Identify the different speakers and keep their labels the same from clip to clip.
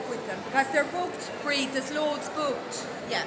Speaker 1: book with them because they're booked. Breed, there's loads booked. Yeah.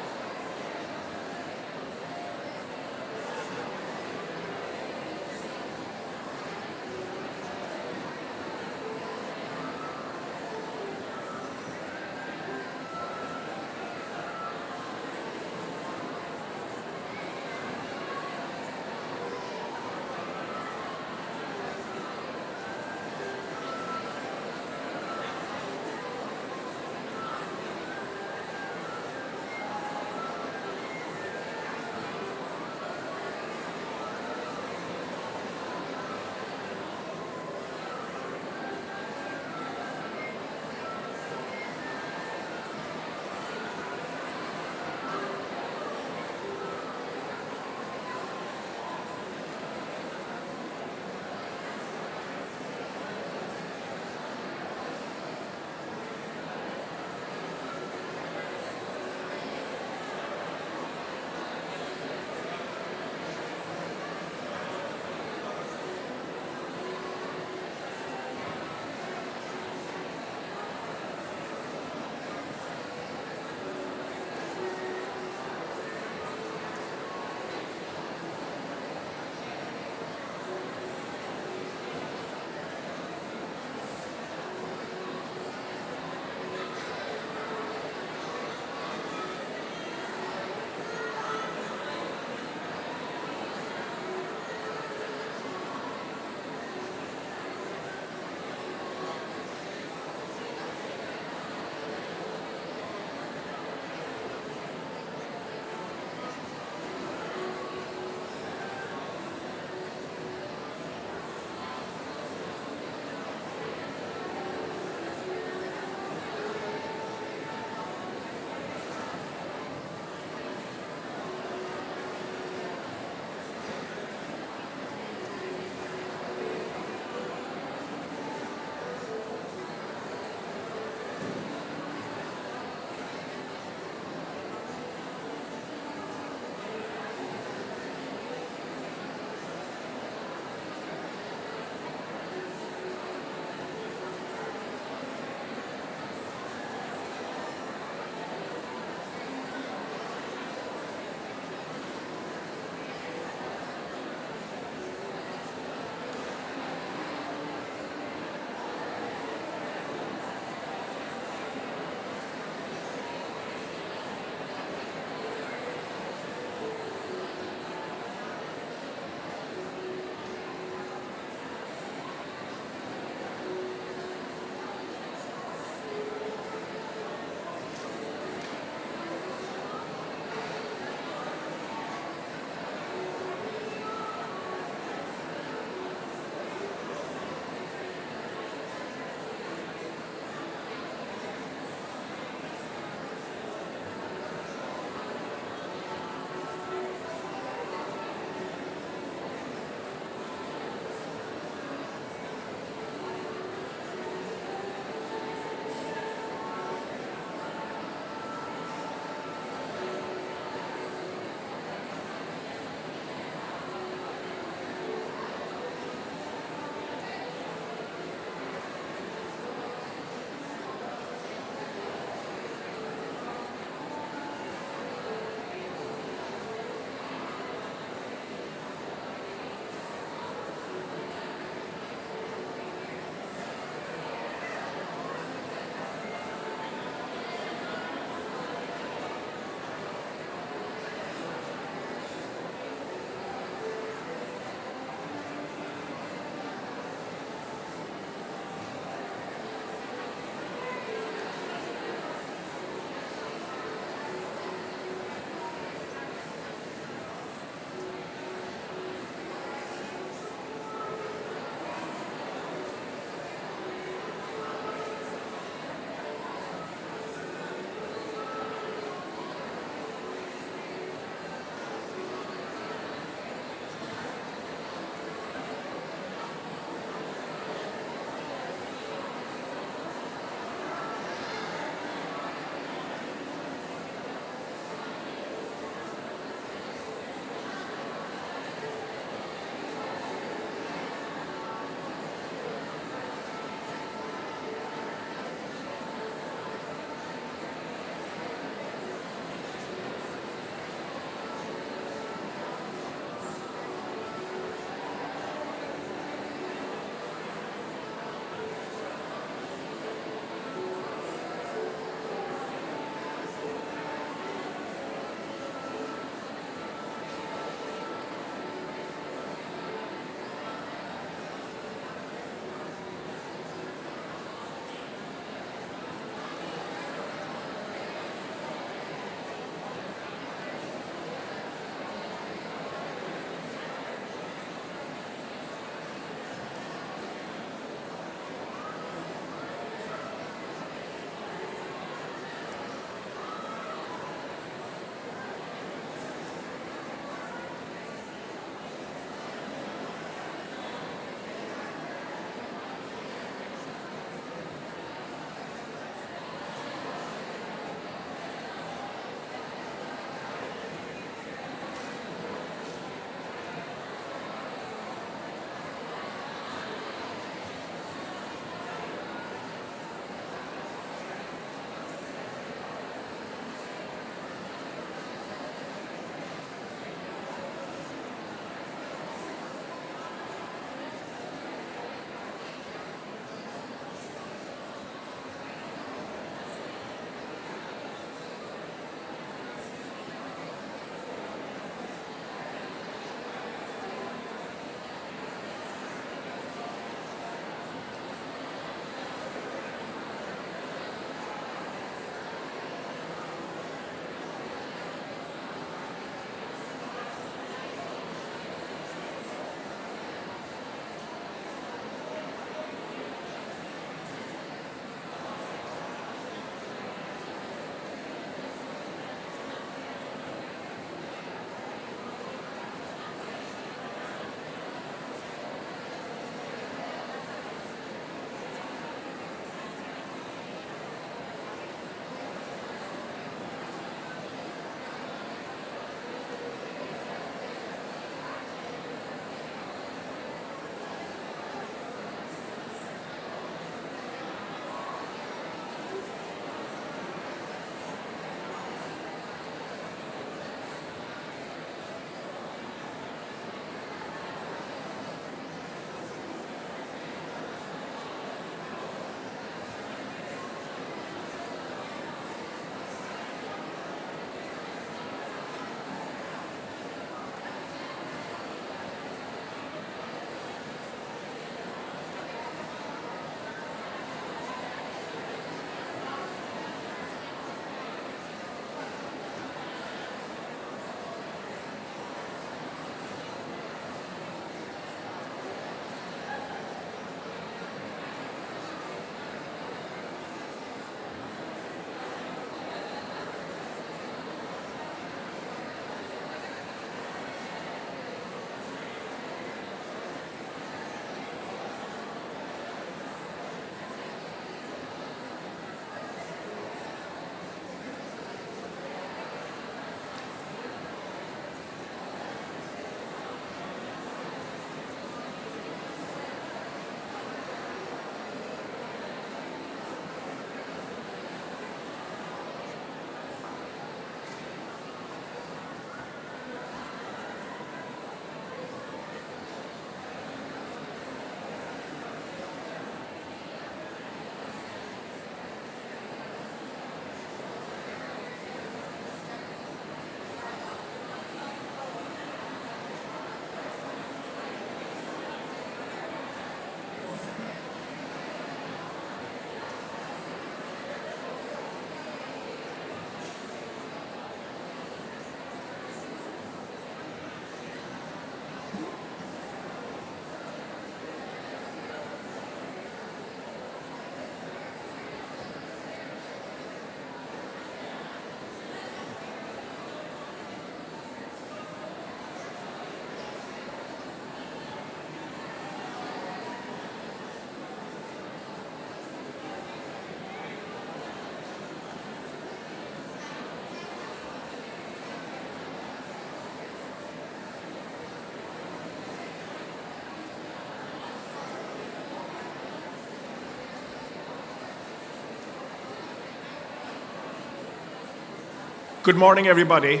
Speaker 2: Good morning, everybody.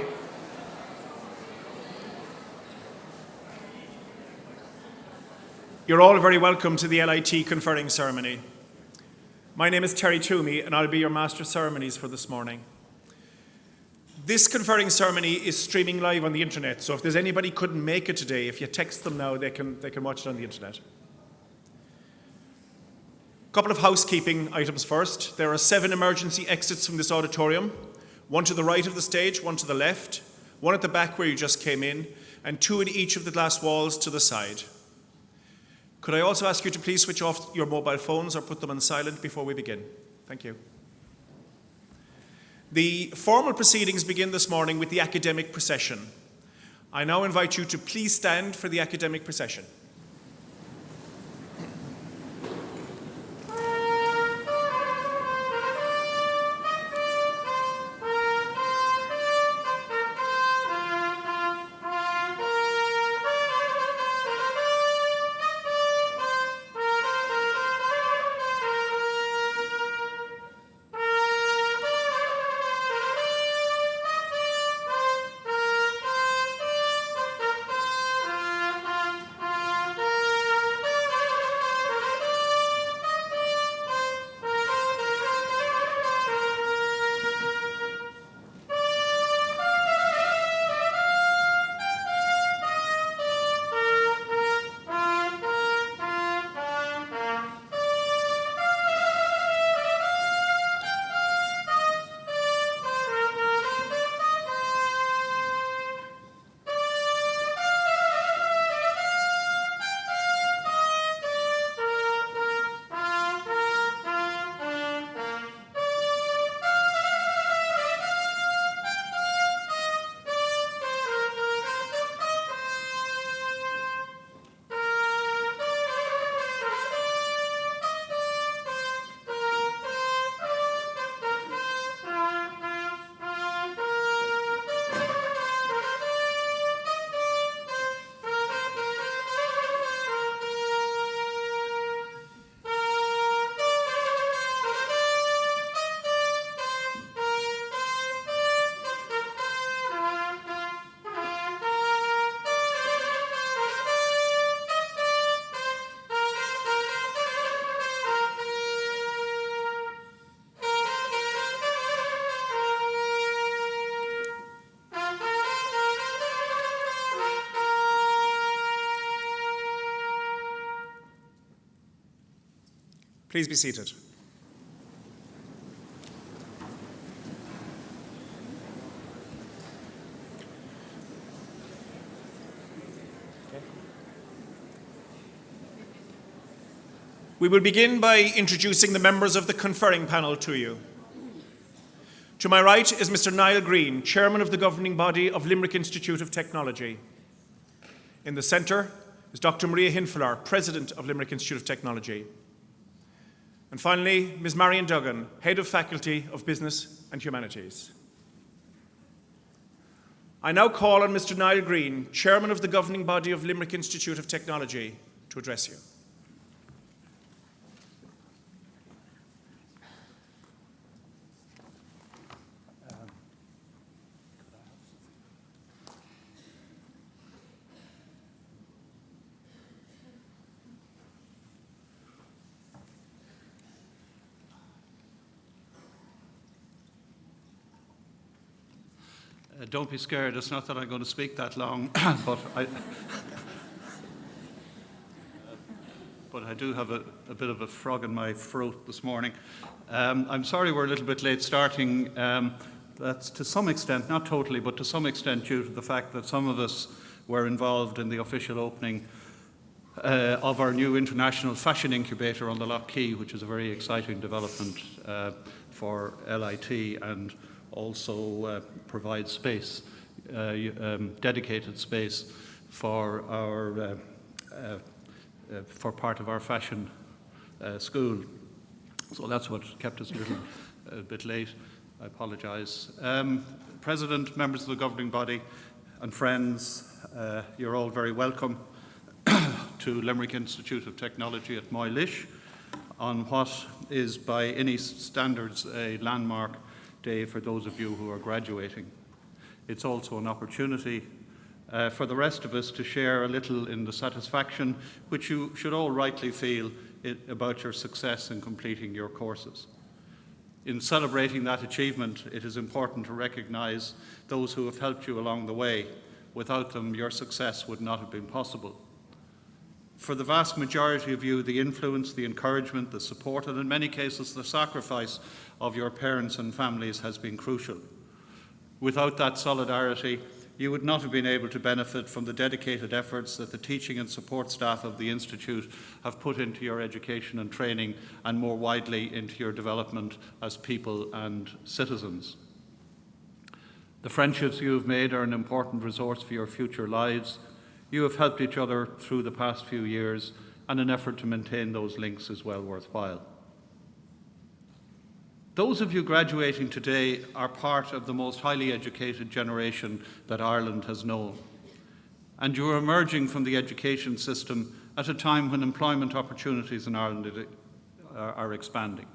Speaker 2: You're all very welcome to the LIT conferring ceremony. My name is Terry Toomey, and I'll be your Master of Ceremonies for this morning. This conferring ceremony is streaming live on the internet, so if there's anybody who couldn't make it today, if you text them now, they can watch it on the internet. A couple of housekeeping items first. There are 7 emergency exits from this auditorium, one to the right of the stage, one to the left, one at the back where you just came in, and 2 in each of the glass walls to the side. Could I also ask you to please switch off your mobile phones or put them on silent before we begin? Thank you. The formal proceedings begin this morning with the academic procession. I now invite you to please stand for the academic procession. Please be seated. We will begin by introducing the members of the conferring panel to you. To my right is Mr. Niall Green, Chairman of the governing body of Limerick Institute of Technology. In the centre is Dr. Maria Hinfeller, President of Limerick Institute of Technology. And finally, Ms. Marion Duggan, Head of Faculty of Business and Humanities. I now call on Mr. Niall Green, Chairman of the governing body of Limerick Institute of Technology, to address you.
Speaker 3: Don't be scared, it's not that I'm going to speak that long, but I do have a bit of a frog in my throat this morning. I'm sorry we're a little bit late starting. That's to some extent, not totally, but to some extent due to the fact that some of us were involved in the official opening of our new international fashion incubator on the Lough Key, which is a very exciting development for LIT and also provide space, dedicated space for our for part of our fashion school. So that's what kept us a bit late. I apologise. President, members of the governing body, and friends, you're all very welcome to Limerick Institute of Technology at Moylish on what is by any standards a landmark day for those of you who are graduating. It's also an opportunity for the rest of us to share a little in the satisfaction which you should all rightly feel about your success in completing your courses. In celebrating that achievement, it is important to recognise those who have helped you along the way. Without them, your success would not have been possible. For the vast majority of you, the influence, the encouragement, the support, and in many cases the sacrifice of your parents and families has been crucial. Without that solidarity, you would not have been able to benefit from the dedicated efforts that the teaching and support staff of the Institute have put into your education and training, and more widely into your development as people and citizens. The friendships you have made are an important resource for your future lives. You have helped each other through the past few years, and an effort to maintain those links is well worthwhile. Those of you graduating today are part of the most highly educated generation that Ireland has known. And you are emerging from the education system at a time when employment opportunities in Ireland are expanding.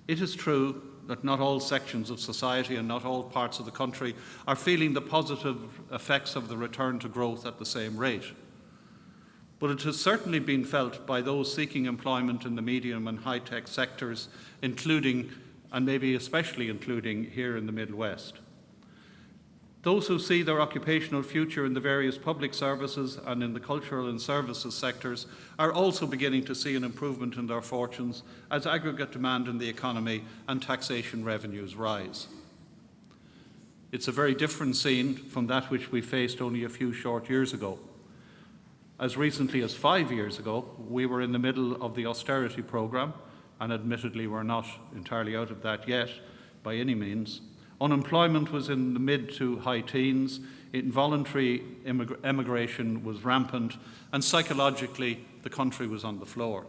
Speaker 3: It is true that not all sections of society and not all parts of the country are feeling the positive effects of the return to growth at the same rate. But it has certainly been felt by those seeking employment in the medium and high-tech sectors, including, and maybe especially including, here in the Middle West. Those who see their occupational future in the various public services and in the cultural and services sectors are also beginning to see an improvement in their fortunes as aggregate demand in the economy and taxation revenues rise. It's a very different scene from that which we faced only a few short years ago. As recently as 5 years ago, we were in the middle of the austerity programme, and admittedly we're not entirely out of that yet by any means. Unemployment was in the mid to high teens, involuntary emigration was rampant, and psychologically the country was on the floor.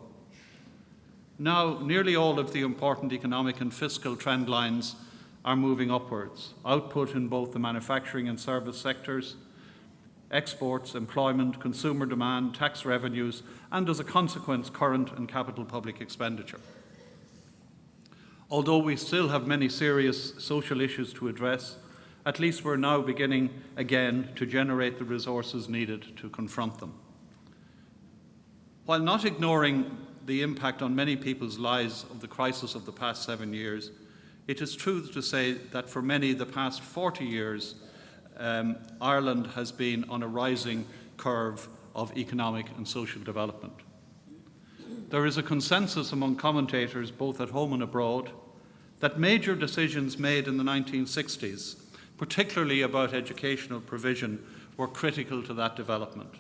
Speaker 3: Now, nearly all of the important economic and fiscal trend lines are moving upwards. Output in both the manufacturing and service sectors, exports, employment, consumer demand, tax revenues, and as a consequence, current and capital public expenditure. Although we still have many serious social issues to address, at least we're now beginning again to generate the resources needed to confront them. While not ignoring the impact on many people's lives of the crisis of the past 7 years, it is true to say that for many, the past 40 years, Ireland has been on a rising curve of economic and social development. There is a consensus among commentators, both at home and abroad, that major decisions made in the 1960s, particularly about educational provision, were critical to that development.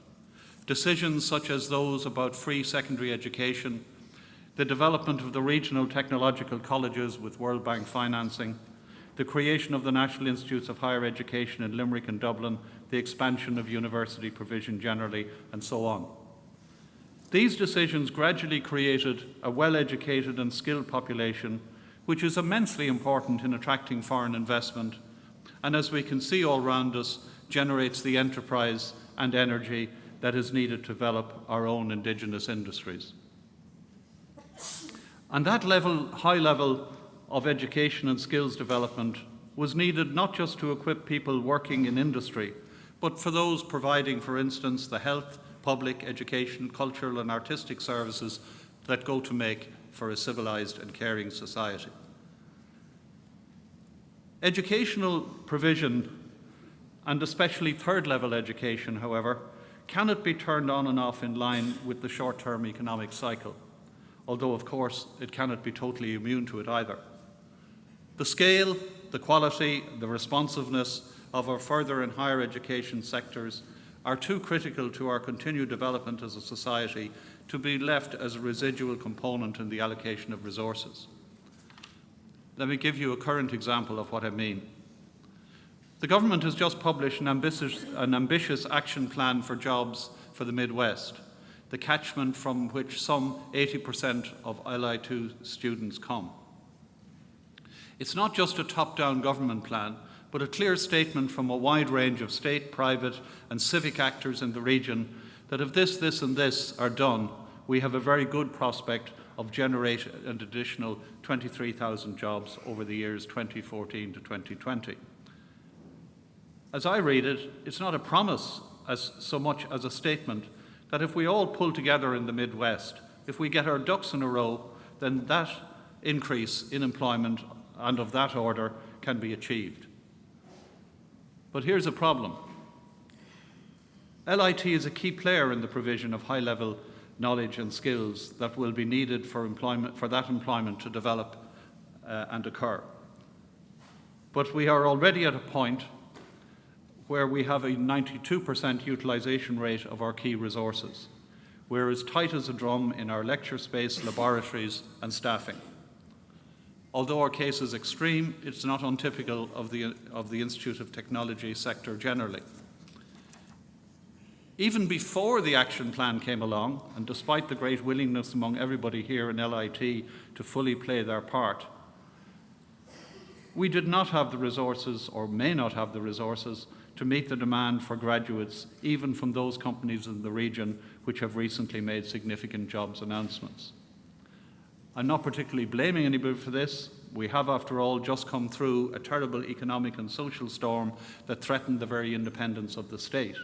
Speaker 3: Decisions such as those about free secondary education, the development of the regional technological colleges with World Bank financing, the creation of the National Institutes of Higher Education in Limerick and Dublin, the expansion of university provision generally, and so on. These decisions gradually created a well-educated and skilled population, which is immensely important in attracting foreign investment, and as we can see all around us, generates the enterprise and energy that is needed to develop our own indigenous industries. And that high level of education and skills development was needed not just to equip people working in industry, but for those providing, for instance, the health, public, education, cultural and artistic services that go to make for a civilised and caring society. Educational provision, and especially third-level education, however, cannot be turned on and off in line with the short-term economic cycle, although, of course, it cannot be totally immune to it either. The scale, the quality, the responsiveness of our further and higher education sectors are too critical to our continued development as a society to be left as a residual component in the allocation of resources. Let me give you a current example of what I mean. The government has just published an ambitious action plan for jobs for the Midwest, the catchment from which some 80% of LI2 students come. It's not just a top-down government plan, but a clear statement from a wide range of state, private and civic actors in the region that if this and this are done, we have a very good prospect of generate an additional 23,000 jobs over the years 2014 to 2020. As I read it, it's not a promise as so much as a statement that if we all pull together in the Midwest, if we get our ducks in a row, then that increase in employment and of that order can be achieved. But here's a problem. LIT is a key player in the provision of high-level knowledge and skills that will be needed for that employment to develop and occur. But we are already at a point where we have a 92% utilisation rate of our key resources. We're as tight as a drum in our lecture space, laboratories and staffing. Although our case is extreme, it's not untypical of the Institute of Technology sector generally. Even before the action plan came along, and despite the great willingness among everybody here in LIT to fully play their part, we did not have the resources, or may not have the resources, to meet the demand for graduates, even from those companies in the region which have recently made significant jobs announcements. I'm not particularly blaming anybody for this. We have, after all, just come through a terrible economic and social storm that threatened the very independence of the state.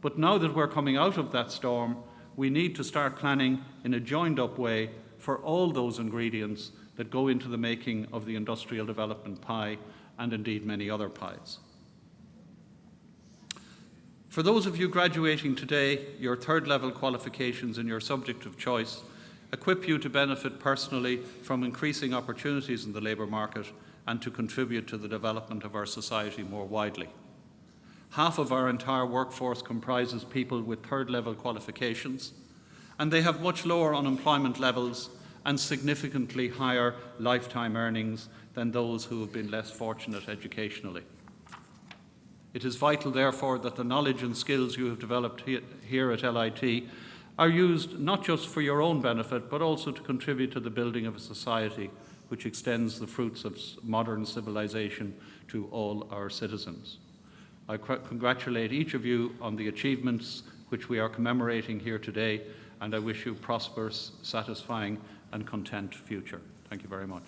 Speaker 3: But now that we're coming out of that storm, we need to start planning in a joined-up way for all those ingredients that go into the making of the industrial development pie, and indeed many other pies. For those of you graduating today, your third-level qualifications in your subject of choice equip you to benefit personally from increasing opportunities in the labour market and to contribute to the development of our society more widely. Half of our entire workforce comprises people with third-level qualifications, and they have much lower unemployment levels and significantly higher lifetime earnings than those who have been less fortunate educationally. It is vital, therefore, that the knowledge and skills you have developed here at LIT are used not just for your own benefit, but also to contribute to the building of a society which extends the fruits of modern civilization to all our citizens. I congratulate each of you on the achievements which we are commemorating here today, and I wish you a prosperous, satisfying and content future. Thank you very much.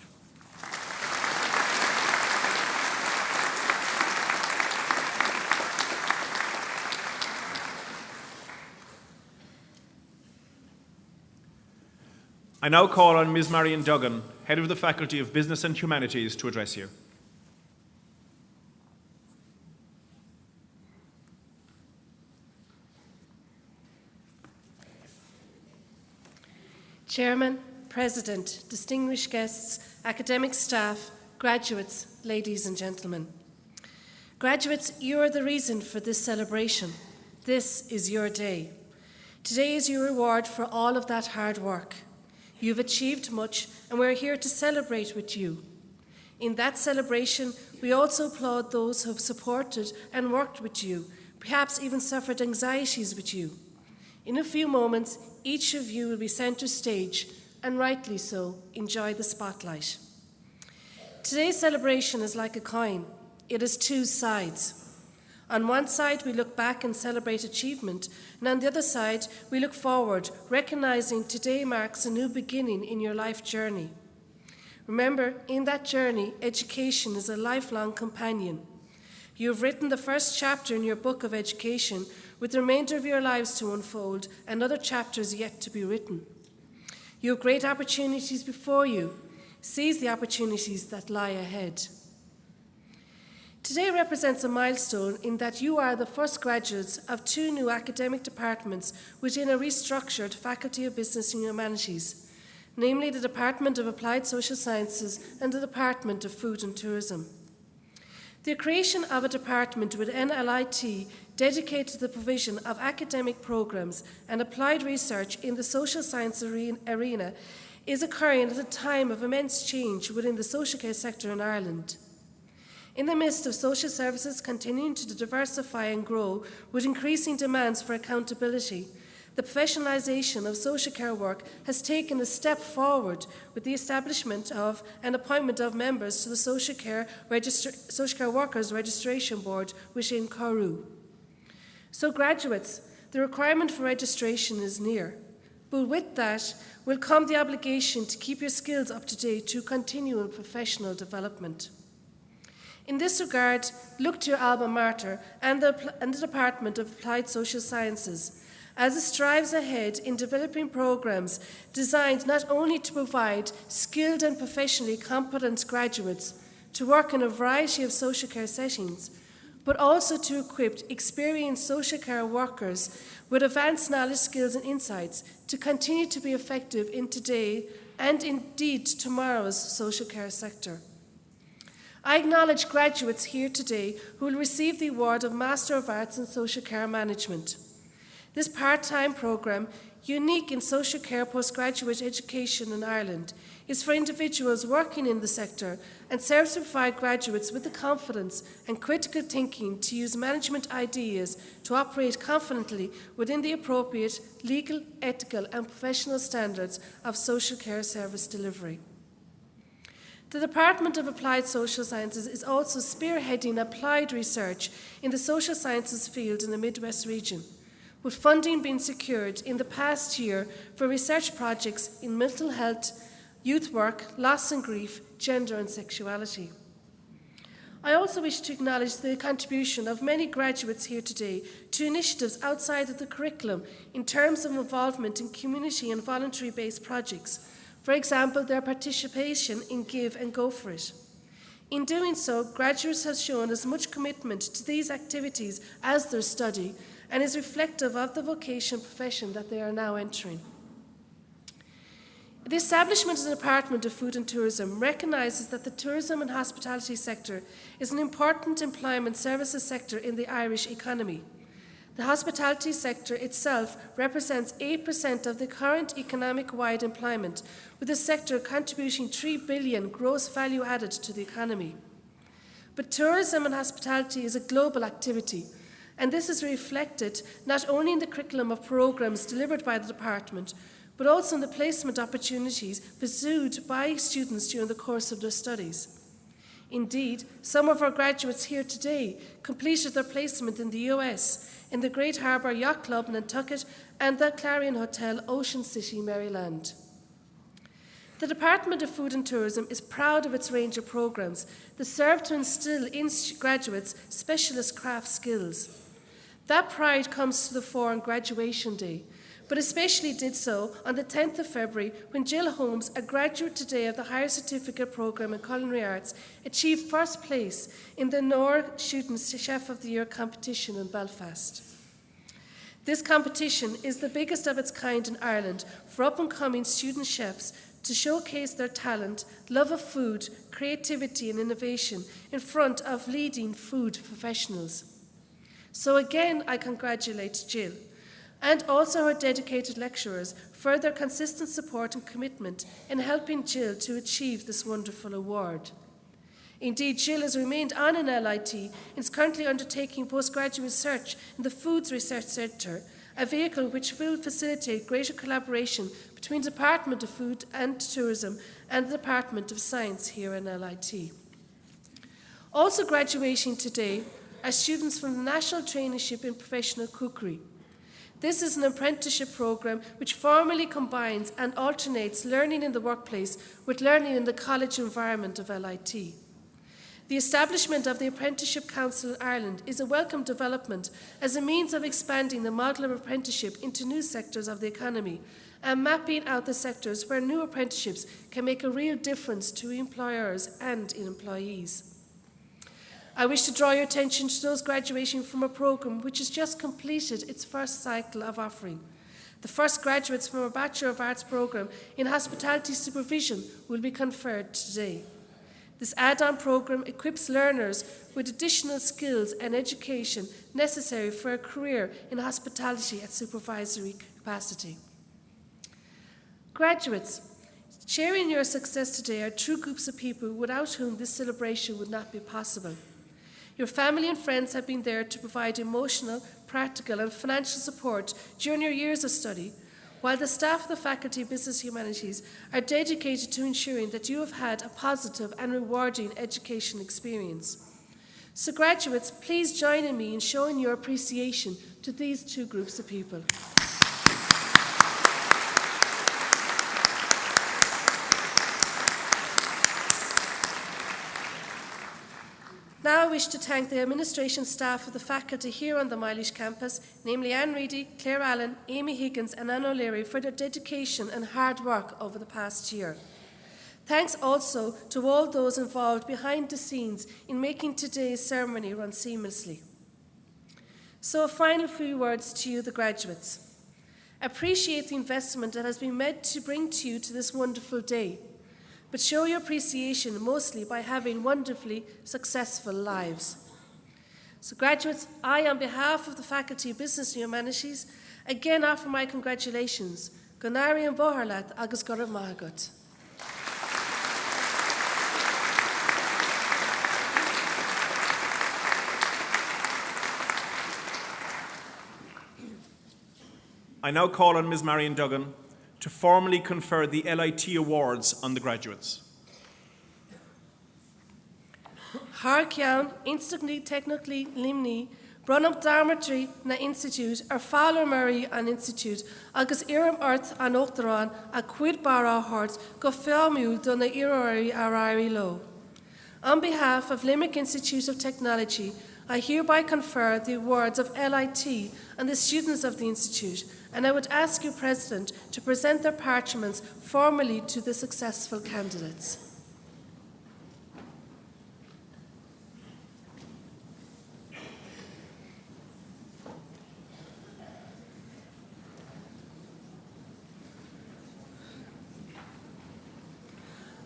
Speaker 2: I now call on Ms. Marion Duggan, Head of the Faculty of Business and Humanities, to address you.
Speaker 4: Chairman, President, distinguished guests, academic staff, graduates, ladies and gentlemen. Graduates, you are the reason for this celebration. This is your day. Today is your reward for all of that hard work. You've achieved much, and we're here to celebrate with you. In that celebration, we also applaud those who have supported and worked with you, perhaps even suffered anxieties with you. In a few moments, each of you will be centre stage, and rightly so. Enjoy the spotlight. Today's celebration is like a coin. It has two sides. On one side, we look back and celebrate achievement, and on the other side, we look forward, recognising today marks a new beginning in your life journey. Remember, in that journey, education is a lifelong companion. You have written the first chapter in your book of education, with the remainder of your lives to unfold and other chapters yet to be written. You have great opportunities before you. Seize the opportunities that lie ahead. Today represents a milestone in that you are the first graduates of two new academic departments within a restructured Faculty of Business and Humanities, namely the Department of Applied Social Sciences and the Department of Food and Tourism. The creation of a department within LIT dedicated to the provision of academic programs and applied research in the social science arena is occurring at a time of immense change within the social care sector in Ireland. In the midst of social services continuing to diversify and grow with increasing demands for accountability, the professionalisation of social care work has taken a step forward with the establishment of and appointment of members to the Social Care Workers Registration Board within CORU. So graduates, the requirement for registration is near. but with that will come the obligation to keep your skills up to date through continual professional development. In this regard, look to your alma mater and the Department of Applied Social Sciences, as it strives ahead in developing programs designed not only to provide skilled and professionally competent graduates to work in a variety of social care settings, but also to equip experienced social care workers with advanced knowledge, skills and insights to continue to be effective in today and indeed tomorrow's social care sector. I acknowledge graduates here today who will receive the award of Master of Arts in Social Care Management. This part-time programme, unique in social care postgraduate education in Ireland, is for individuals working in the sector and serves to provide graduates with the confidence and critical thinking to use management ideas to operate confidently within the appropriate legal, ethical and professional standards of social care service delivery. The Department of Applied Social Sciences is also spearheading applied research in the social sciences field in the Midwest region, with funding being secured in the past year for research projects in mental health, youth work, loss and grief, gender and sexuality. I also wish to acknowledge the contribution of many graduates here today to initiatives outside of the curriculum in terms of involvement in community and voluntary-based projects. For example, their participation in Give and Go For It. In doing so, graduates have shown as much commitment to these activities as their study and is reflective of the vocation profession that they are now entering. The establishment of the Department of Food and Tourism recognises that the tourism and hospitality sector is an important employment services sector in the Irish economy. The hospitality sector itself represents 8% of the current economic-wide employment, with the sector contributing $3 billion gross value added to the economy. But tourism and hospitality is a global activity, and this is reflected not only in the curriculum of programmes delivered by the department, but also in the placement opportunities pursued by students during the course of their studies. Indeed, some of our graduates here today completed their placement in the US, in the Great Harbour Yacht Club in Nantucket and the Clarion Hotel, Ocean City, Maryland. The Department of Food and Tourism is proud of its range of programmes that serve to instil in graduates specialist craft skills. That pride comes to the fore on graduation day, but especially did so on the 10th of February when Jill Holmes, a graduate today of the Higher Certificate Programme in Culinary Arts, achieved first place in the NOR Students' Chef of the Year competition in Belfast. This competition is the biggest of its kind in Ireland for up-and-coming student chefs to showcase their talent, love of food, creativity and innovation in front of leading food professionals. So again, I congratulate Jill and also her dedicated lecturers for their consistent support and commitment in helping Jill to achieve this wonderful award. Indeed, Jill has remained on in LIT and is currently undertaking postgraduate research in the Foods Research Centre, a vehicle which will facilitate greater collaboration between the Department of Food and Tourism and the Department of Science here in LIT. Also graduating today are students from the National Traineeship in Professional Cookery. This is an apprenticeship programme which formally combines and alternates learning in the workplace with learning in the college environment of LIT. The establishment of the Apprenticeship Council in Ireland is a welcome development as a means of expanding the model of apprenticeship into new sectors of the economy and mapping out the sectors where new apprenticeships can make a real difference to employers and employees. I wish to draw your attention to those graduating from a programme which has just completed its first cycle of offering. The first graduates from a Bachelor of Arts programme in Hospitality Supervision will be conferred today. This add-on programme equips learners with additional skills and education necessary for a career in hospitality at supervisory capacity. Graduates, sharing your success today are true groups of people without whom this celebration would not be possible. Your family and friends have been there to provide emotional, practical and financial support during your years of study, while the staff of the Faculty of Business Humanities are dedicated to ensuring that you have had a positive and rewarding education experience. So graduates, please join me in showing your appreciation to these two groups of people. wish to thank the administration staff of the faculty here on the Mileage campus, namely Anne Reedy, Claire Allen, Amy Higgins and Anne O'Leary, for their dedication and hard work over the past year. Thanks also to all those involved behind the scenes in making today's ceremony run seamlessly. So a final few words to you, the graduates. Appreciate the investment that has been made to bring to you to this wonderful day, but show your appreciation mostly by having wonderfully successful lives. So graduates, I, on behalf of the Faculty of Business and Humanities, again offer my congratulations. Gonari and Boharlat agus Gorav Mahagut.
Speaker 2: I now call on Ms. Marion Duggan to formally confer the LIT Awards on the graduates.
Speaker 4: Harkian, instantly, technically, limni, Brunop Darmatry na Institute, Fowler Murray an Institute, agus Iram Earth an Octaran, a quid bara horts, go felmule donna irari arari low. On behalf of Limerick Institute of Technology, I hereby confer the awards of LIT on the students of the Institute, and I would ask you, President, to present their parchments formally to the successful candidates.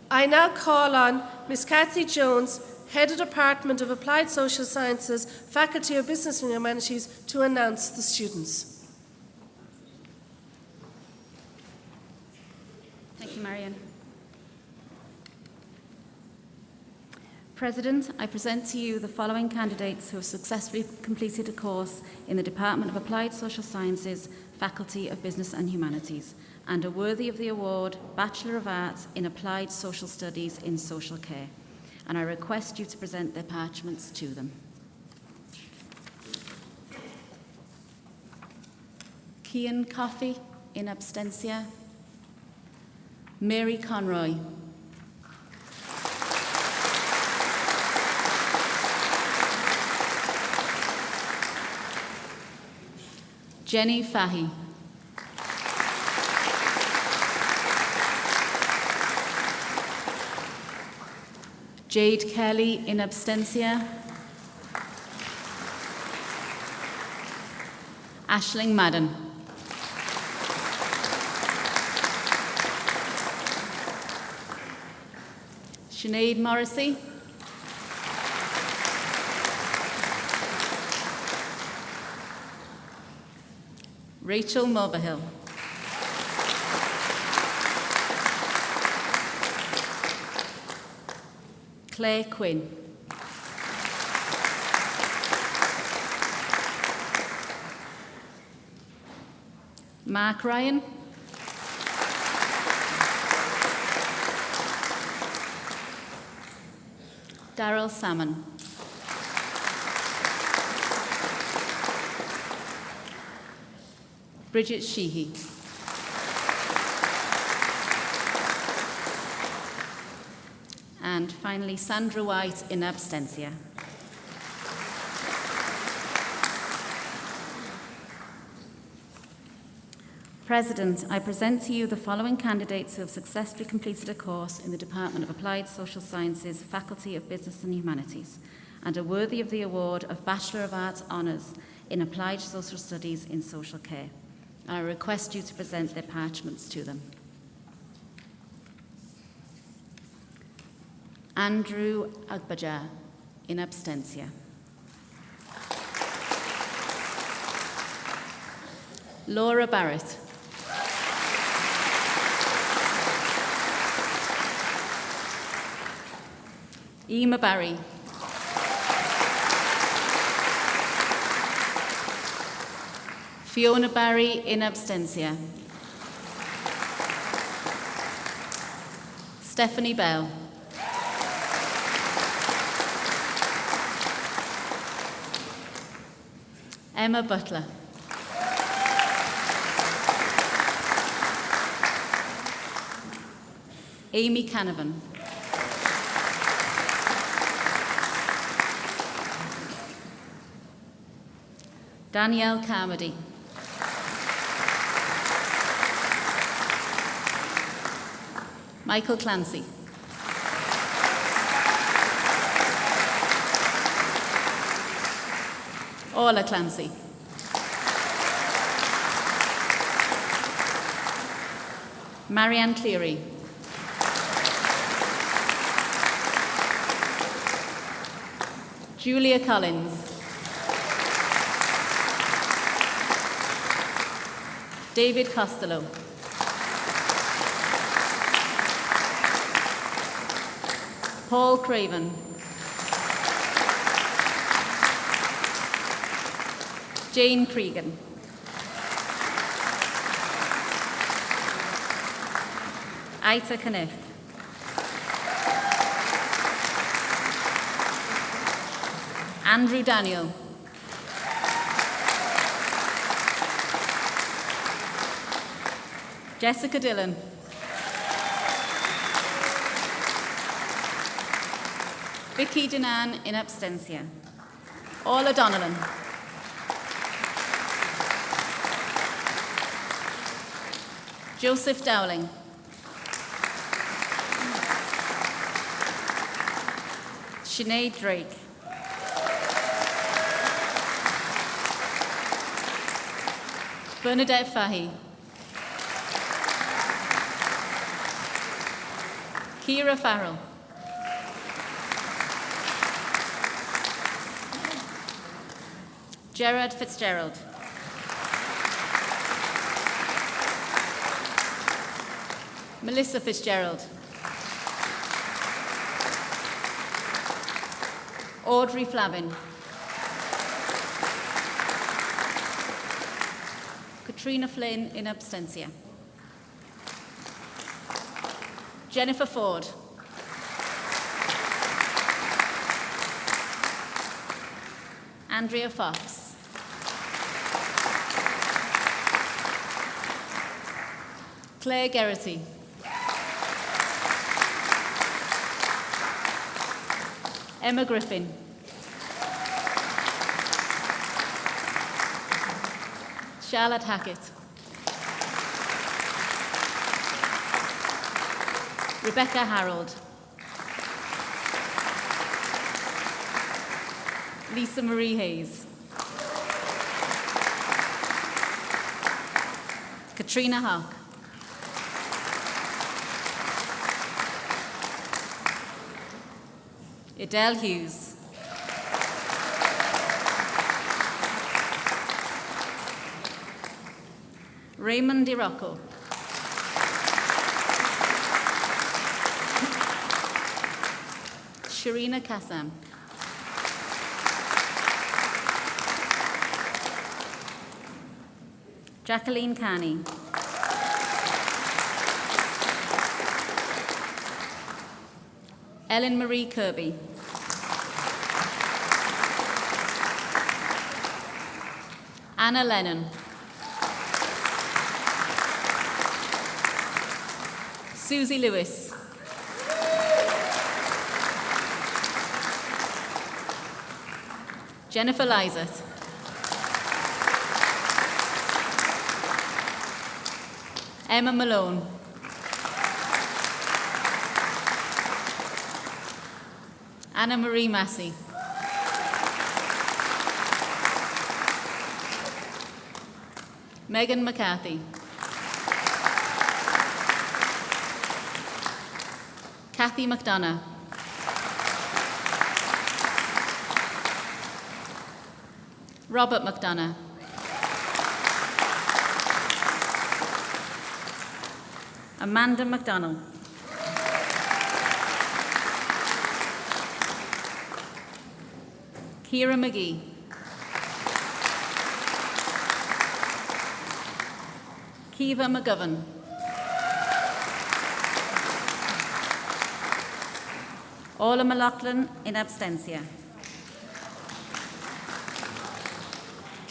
Speaker 4: I now call on Ms. Cathy Jones, Head of Department of Applied Social Sciences, Faculty of Business and Humanities, to announce the students.
Speaker 5: Thank you, Marion. President, I present to you the following candidates who have successfully completed a course in the Department of Applied Social Sciences, Faculty of Business and Humanities, and are worthy of the award Bachelor of Arts in Applied Social Studies in Social Care. And I request you to present their parchments to them. Cian Coffey, in abstentia. Mary Conroy. Jenny Fahy. Jade Kelly, in abstentia. Aisling Madden. Sinead Morrissey. Rachel Mulvihill. Claire Quinn. Mark Ryan. Daryl Salmon. Bridget Sheehy. And finally, Sandra White, in abstentia. President, I present to you the following candidates who have successfully completed a course in the Department of Applied Social Sciences, Faculty of Business and Humanities, and are worthy of the award of Bachelor of Arts Honours in Applied Social Studies in Social Care. And I request you to present their parchments to them. Andrew Agbaja, in abstentia. Laura Barrett. Emma Barry. Fiona Barry, in abstentia. Stephanie Bell. Emma Butler. Amy Canavan. Danielle Carmody. Michael Clancy. Orla Clancy. Marianne Cleary. Julia Collins. David Costello. Paul Craven. Jane Cregan. Aita Caniff. Andrew Daniel. Jessica Dillon. Vicky Dinan in abstentia. Orla Donnellan. Joseph Dowling. Sinead Drake. Bernadette Fahy. Ciara Farrell. Gerard Fitzgerald. Melissa Fitzgerald. Audrey Flavin. Katrina Flynn in abstentia. Jennifer Ford. Andrea Fox. Claire Geraghty. Emma Griffin. Charlotte Hackett. Rebecca Harold. Lisa Marie Hayes. Katrina Hawk. Adele Hughes. Raymond DiRocco. Sharina Kassam. Jacqueline Carney. Ellen Marie Kirby. Anna Lennon. Susie Lewis. Jennifer Lysett. Emma Malone. Anna Marie Massey. Megan McCarthy. Kathy McDonough. Robert McDonough. Amanda McDonnell. Ciara McGee. Kiva McGovern. Orla McLaughlin in abstentia.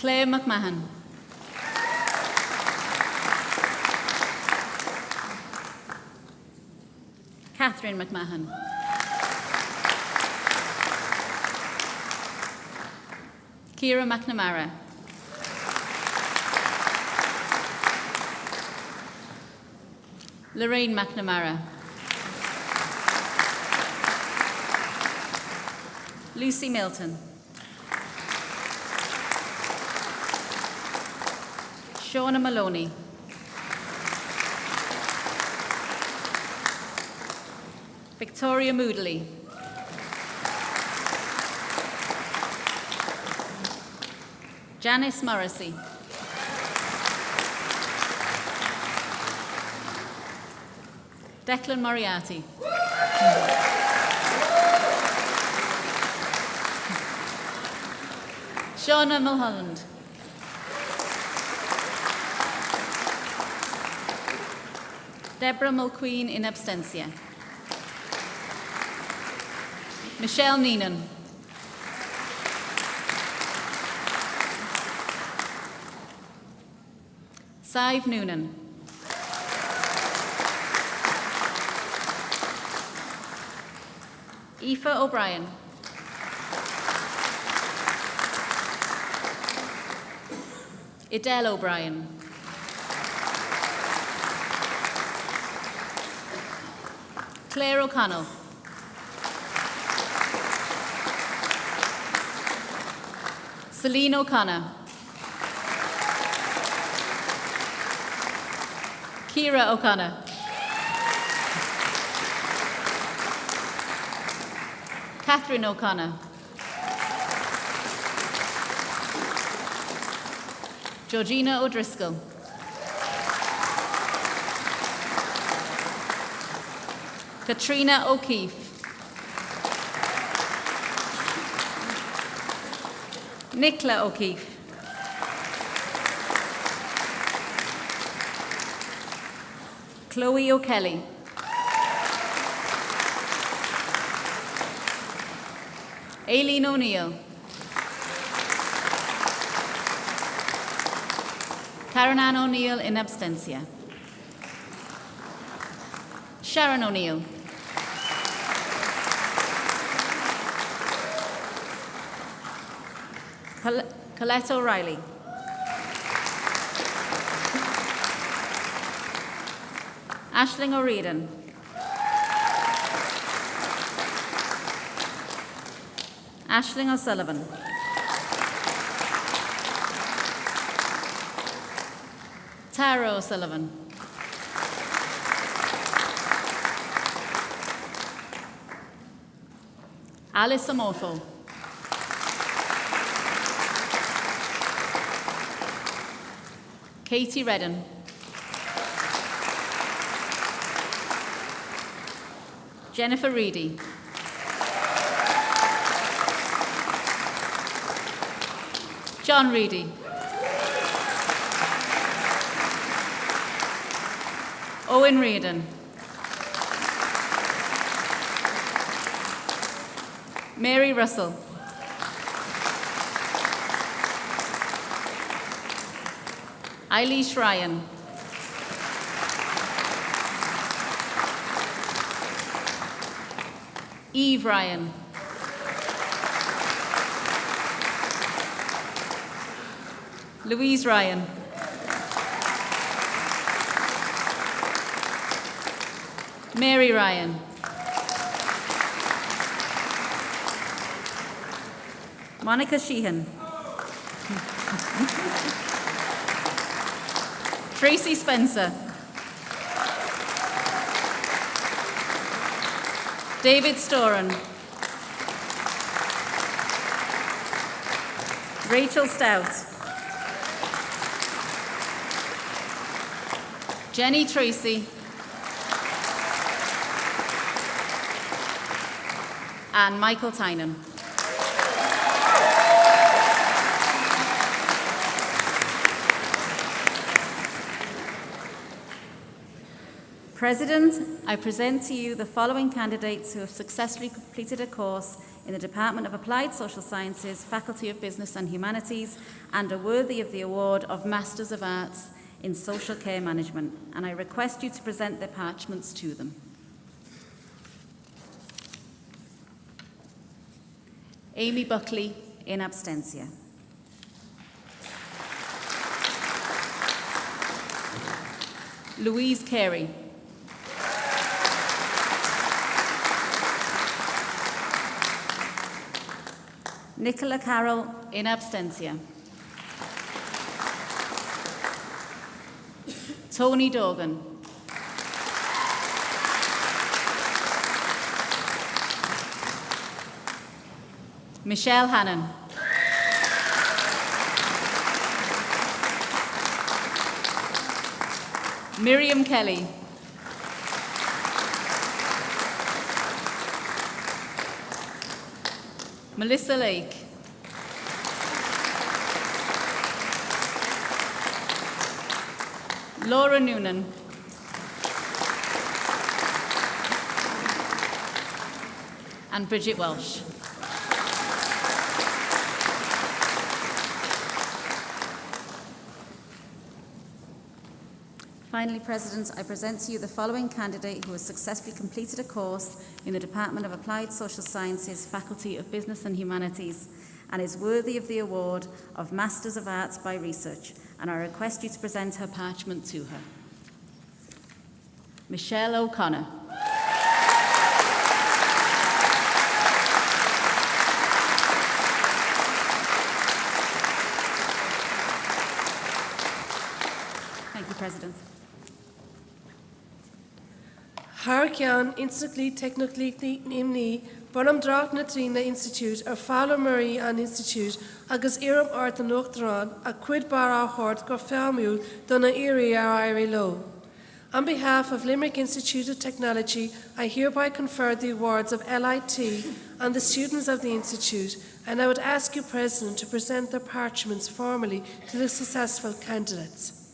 Speaker 5: Claire McMahon. Catherine McMahon. Ciara McNamara. Lorraine McNamara. Lucy Milton. Shauna Maloney. Victoria Moodley. Janice Morrissey. Declan Moriarty. Shauna Mulholland. Deborah Mulqueen in absentia. Michelle Neenan. Sive Noonan. Aoife O'Brien. Idelle O'Brien. Claire O'Connell. Celine O'Connor. Ciara O'Connor. Catherine O'Connor. Georgina O'Driscoll. Katrina O'Keefe. Nicola O'Keefe. Chloe O'Kelly. Aileen O'Neill. Karen Ann O'Neill in absentia. Sharon O'Neill. Colette O'Reilly. Aisling O'Riordan. Aisling O'Sullivan. Tara O'Sullivan. Alice Amorfo. Katie Redden. Jennifer Reedy. John Reedy. Owen Reardon. Mary Russell. Eilish Ryan. Eve Ryan. Louise Ryan. Mary Ryan. Monica Sheehan. Tracy Spencer. David Storen. Rachel Stout. Jenny Tracy. And Michael Tynan. President, I present to you the following candidates who have successfully completed a course in the Department of Applied Social Sciences, Faculty of Business and Humanities, and are worthy of the award of Masters of Arts in Social Care Management, and I request you to present their parchments to them. Amy Buckley, in absentia. Louise Carey. Nicola Carroll, in absentia. Tony Dogan. Michelle Hannon. Miriam Kelly. Melissa Lake. Laura Noonan. And Bridget Welsh. Finally, President, I present to you the following candidate who has successfully completed a course in the Department of Applied Social Sciences, Faculty of Business and Humanities, and is worthy of the award of Masters of Arts by Research, and I request you to present her parchment to her. Michelle O'Connor. Thank you, President.
Speaker 4: Harcian instantly technically nimni Bonham Drach na Trina Institute Fowler Murray an Institute agus Iram Art an Uachtaran a quid bar a hort go felmú donna iri ar Iri Low. On behalf of Limerick Institute of Technology, I hereby confer the awards of LIT on the students of the Institute, and I would ask you, President, to present their parchments formally to the successful candidates.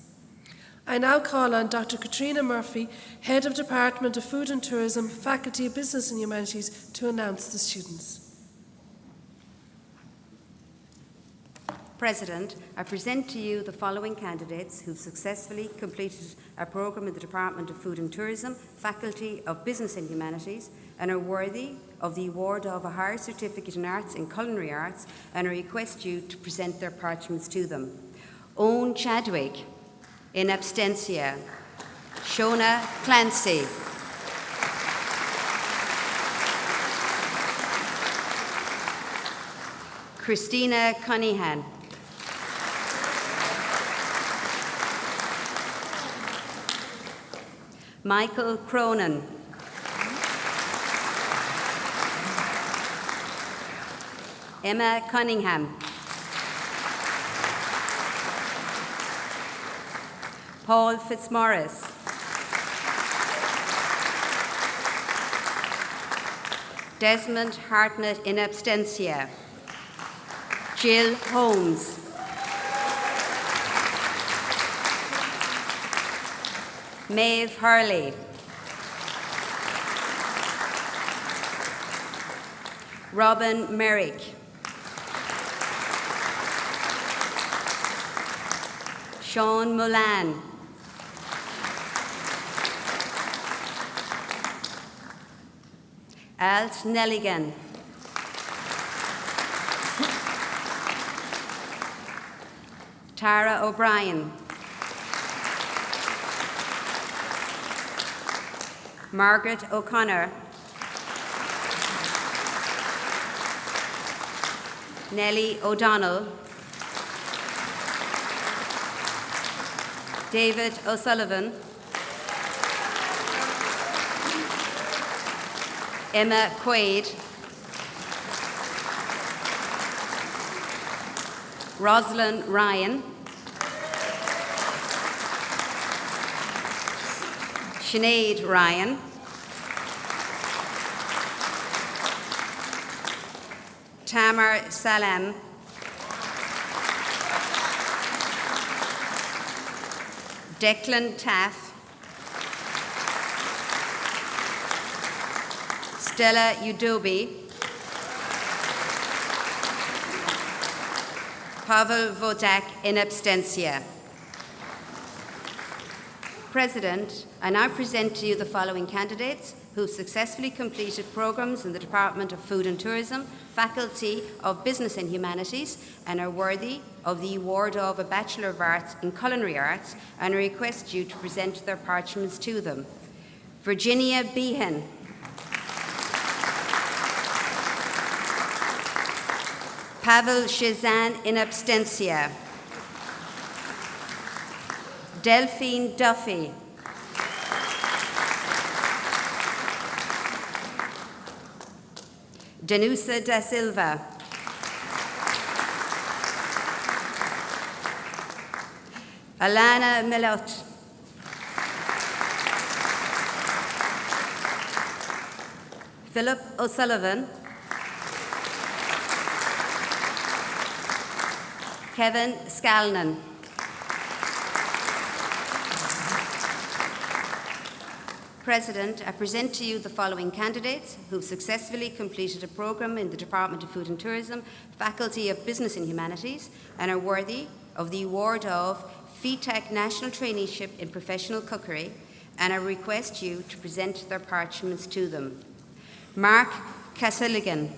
Speaker 4: I now call on Dr. Katrina Murphy, Head of Department of Food and Tourism, Faculty of Business and Humanities, to announce the students.
Speaker 6: President, I present to you the following candidates who have successfully completed a programme in the Department of Food and Tourism, Faculty of Business and Humanities, and are worthy of the award of a higher certificate in Arts in Culinary Arts, and I request you to present their parchments to them. Owen Chadwick, in abstentia. Shona Clancy. Christina Cunningham. Michael Cronin. Emma Cunningham. Paul Fitzmaurice. Desmond Hartnett in abstentia. Jill Holmes. Maeve Hurley. Robin Merrick. Sean Mullane. Alt Nelligan. Tara O'Brien. Margaret O'Connor. Nellie O'Donnell. David O'Sullivan. Emma Quaid. Rosalind Ryan. Sinead Ryan. Tamar Salam. Declan Taff. Stella Udobi. Pavel Vodak in abstentia. President, I now present to you the following candidates who have successfully completed programmes in the Department of Food and Tourism, Faculty of Business and Humanities, and are worthy of the award of a Bachelor of Arts in Culinary Arts, and I request you to present their parchments to them. Virginia Behan. Pavel Shizan in absentia. Delphine Duffy. Danusa da Silva. Alana Milot. Philip O'Sullivan. Kevin Scalnan. President, I present to you the following candidates who've successfully completed a programme in the Department of Food and Tourism, Faculty of Business and Humanities, and are worthy of the award of FETAC National Traineeship in Professional Cookery, and I request you to present their parchments to them. Mark Cassilligan.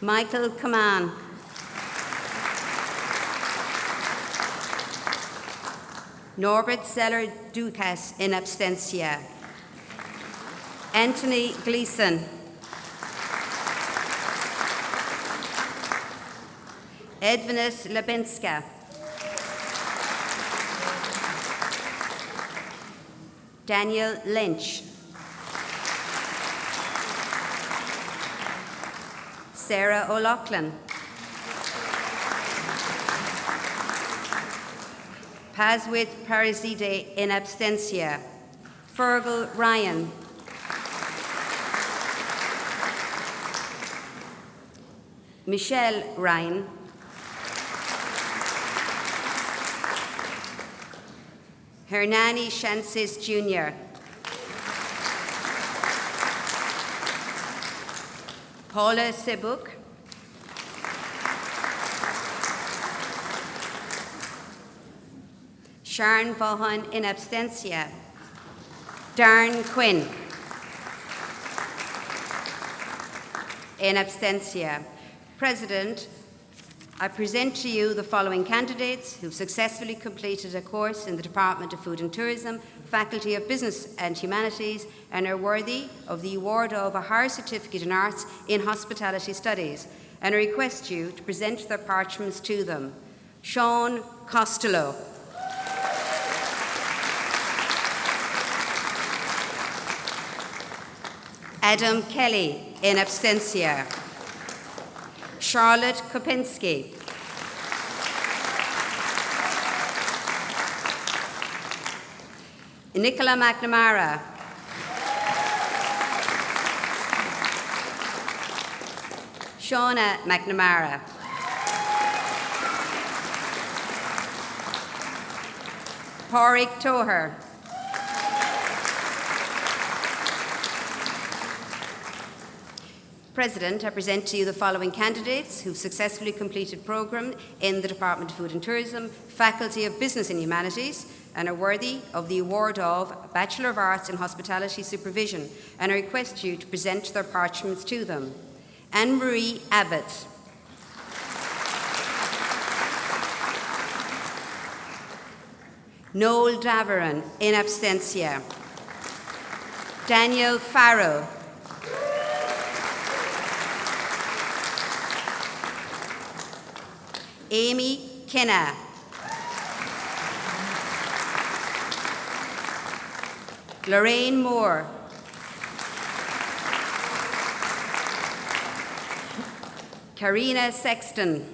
Speaker 6: Michael Kaman. Norbert Zeller Dukas in absentia. Anthony Gleeson. Edvinus Lebinska. Daniel Lynch. Sarah O'Loughlin. Paswit Parizide in absentia. Fergal Ryan. Michelle Ryan. Hernani Shansis Jr. Paula Sebuk. Sharon Vaughan in absentia. Darren Quinn in absentia. President, I present to you the following candidates who've successfully completed a course in the Department of Food and Tourism, Faculty of Business and Humanities, and are worthy of the award of a higher certificate in arts in hospitality studies, and I request you to present their parchments to them. Sean Costello. Adam Kelly in absentia. Charlotte Kopinski. Nicola McNamara. Shauna McNamara. Pádraig Toher. President, I present to you the following candidates who've successfully completed programme in the Department of Food and Tourism, Faculty of Business and Humanities, and are worthy of the award of Bachelor of Arts in Hospitality Supervision, and I request you to present their parchments to them. Anne-Marie Abbott. Noel Daveran in absentia. Daniel Farrow. Amy Kenna. Lorraine Moore. Karina Sexton.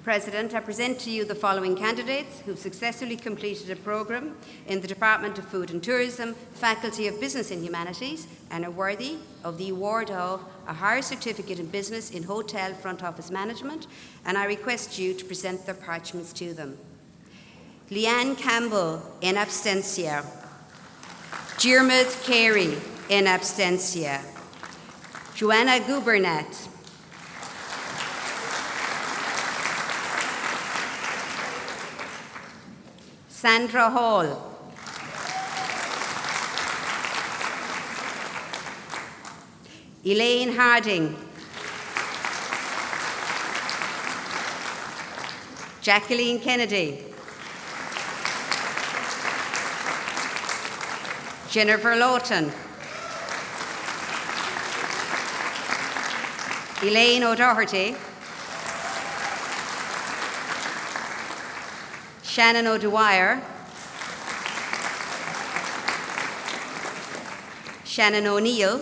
Speaker 6: President, I present to you the following candidates who have successfully completed a programme in the Department of Food and Tourism, Faculty of Business and Humanities, and are worthy of the award of a higher certificate in business in hotel front office management, and I request you to present their parchments to them. Leanne Campbell in absentia. Diarmuid Carey in absentia. Joanna Gubernet. Sandra Hall. Elaine Harding. Jacqueline Kennedy. Jennifer Lawton, Elaine O'Doherty, Shannon O'Dwyer, Shannon O'Neill,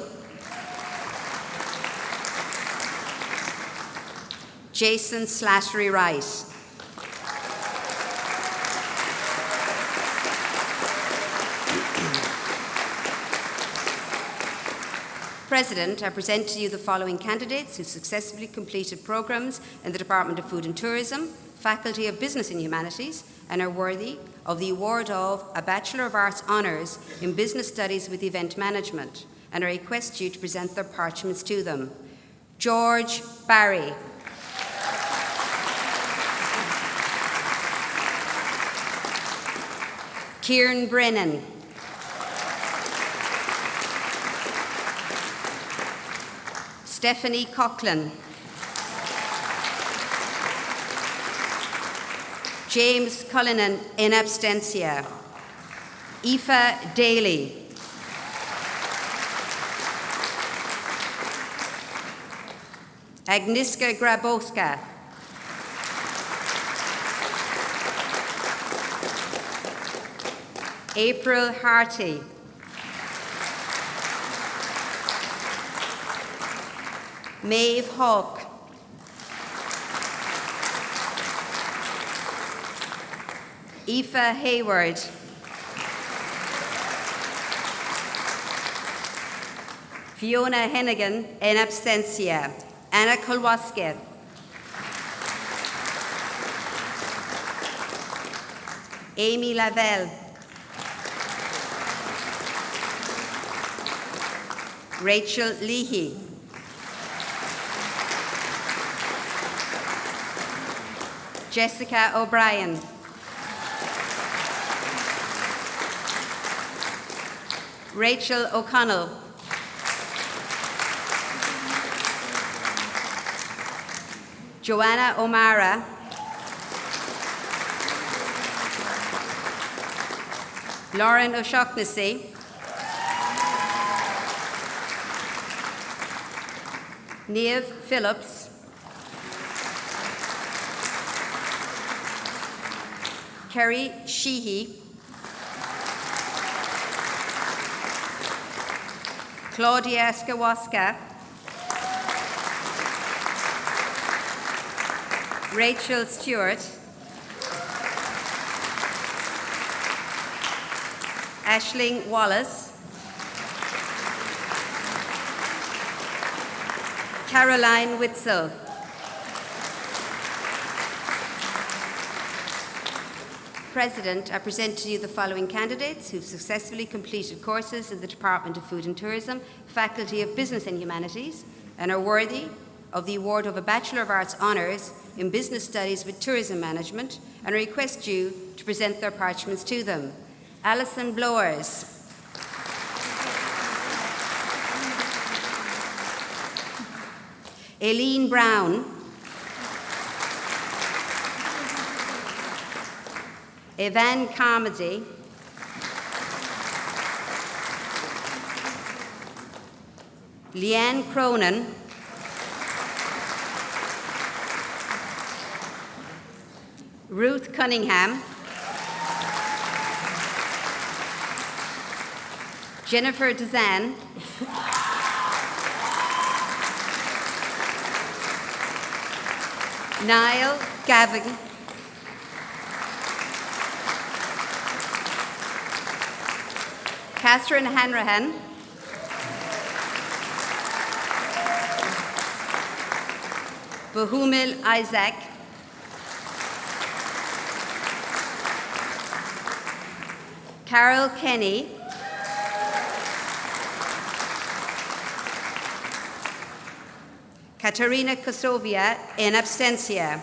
Speaker 6: Jason Slattery Rice. President, I present to you the following candidates who successfully completed programmes in the Department of Food and Tourism, Faculty of Business and Humanities, and are worthy of the award of a Bachelor of Arts Honours in Business Studies with Event Management, and I request you to present their parchments to them. George Barry. Kieran Brennan. Stephanie Coughlin. James Cullinan in absentia. Aoife Daly. Agnieszka Grabowska. April Harty. Maeve Hawke. Aoife Hayward. Fiona Hennigan in absentia. Anna Kolwaska. Amy Lavelle. Rachel Leahy. Jessica O'Brien. Rachel O'Connell. Joanna O'Mara. Lauren O'Shaughnessy. Niamh Phillips. Kerry Sheehy. Claudia Skawaska. Rachel Stewart. Aisling Wallace. Caroline Witzel. President, I present to you the following candidates who have successfully completed courses in the Department of Food and Tourism, Faculty of Business and Humanities, and are worthy of the award of a Bachelor of Arts Honours in Business Studies with Tourism Management, and I request you to present their parchments to them. Alison Blowers. Aileen Brown. Evan Carmody. Leanne Cronin. Ruth Cunningham. Jennifer Dezan. Niall Gavin. Catherine Hanrahan. Bahumil Isaac. Carol Kenny. Katarina Kosovia in absentia.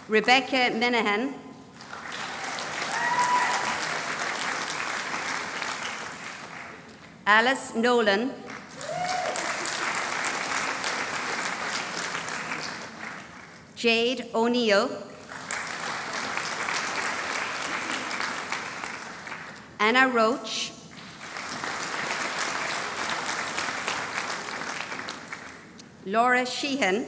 Speaker 6: Rebecca Minahan. Alice Nolan. Jade O'Neill. Anna Roach. Laura Sheehan,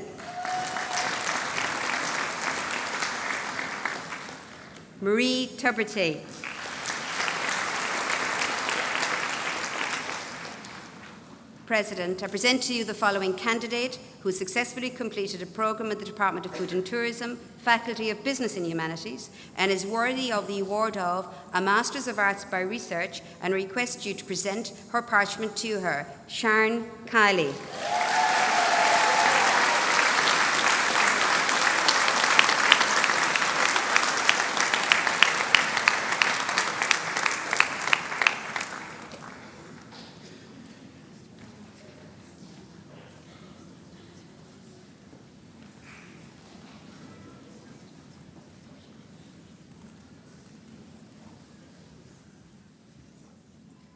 Speaker 6: Marie Tuberty, President, I present to you the following candidate who successfully completed a programme at the Department of Food and Tourism, Faculty of Business and Humanities, and is worthy of the award of a Masters of Arts by Research, and request you to present her parchment to her. Sharon Kiley.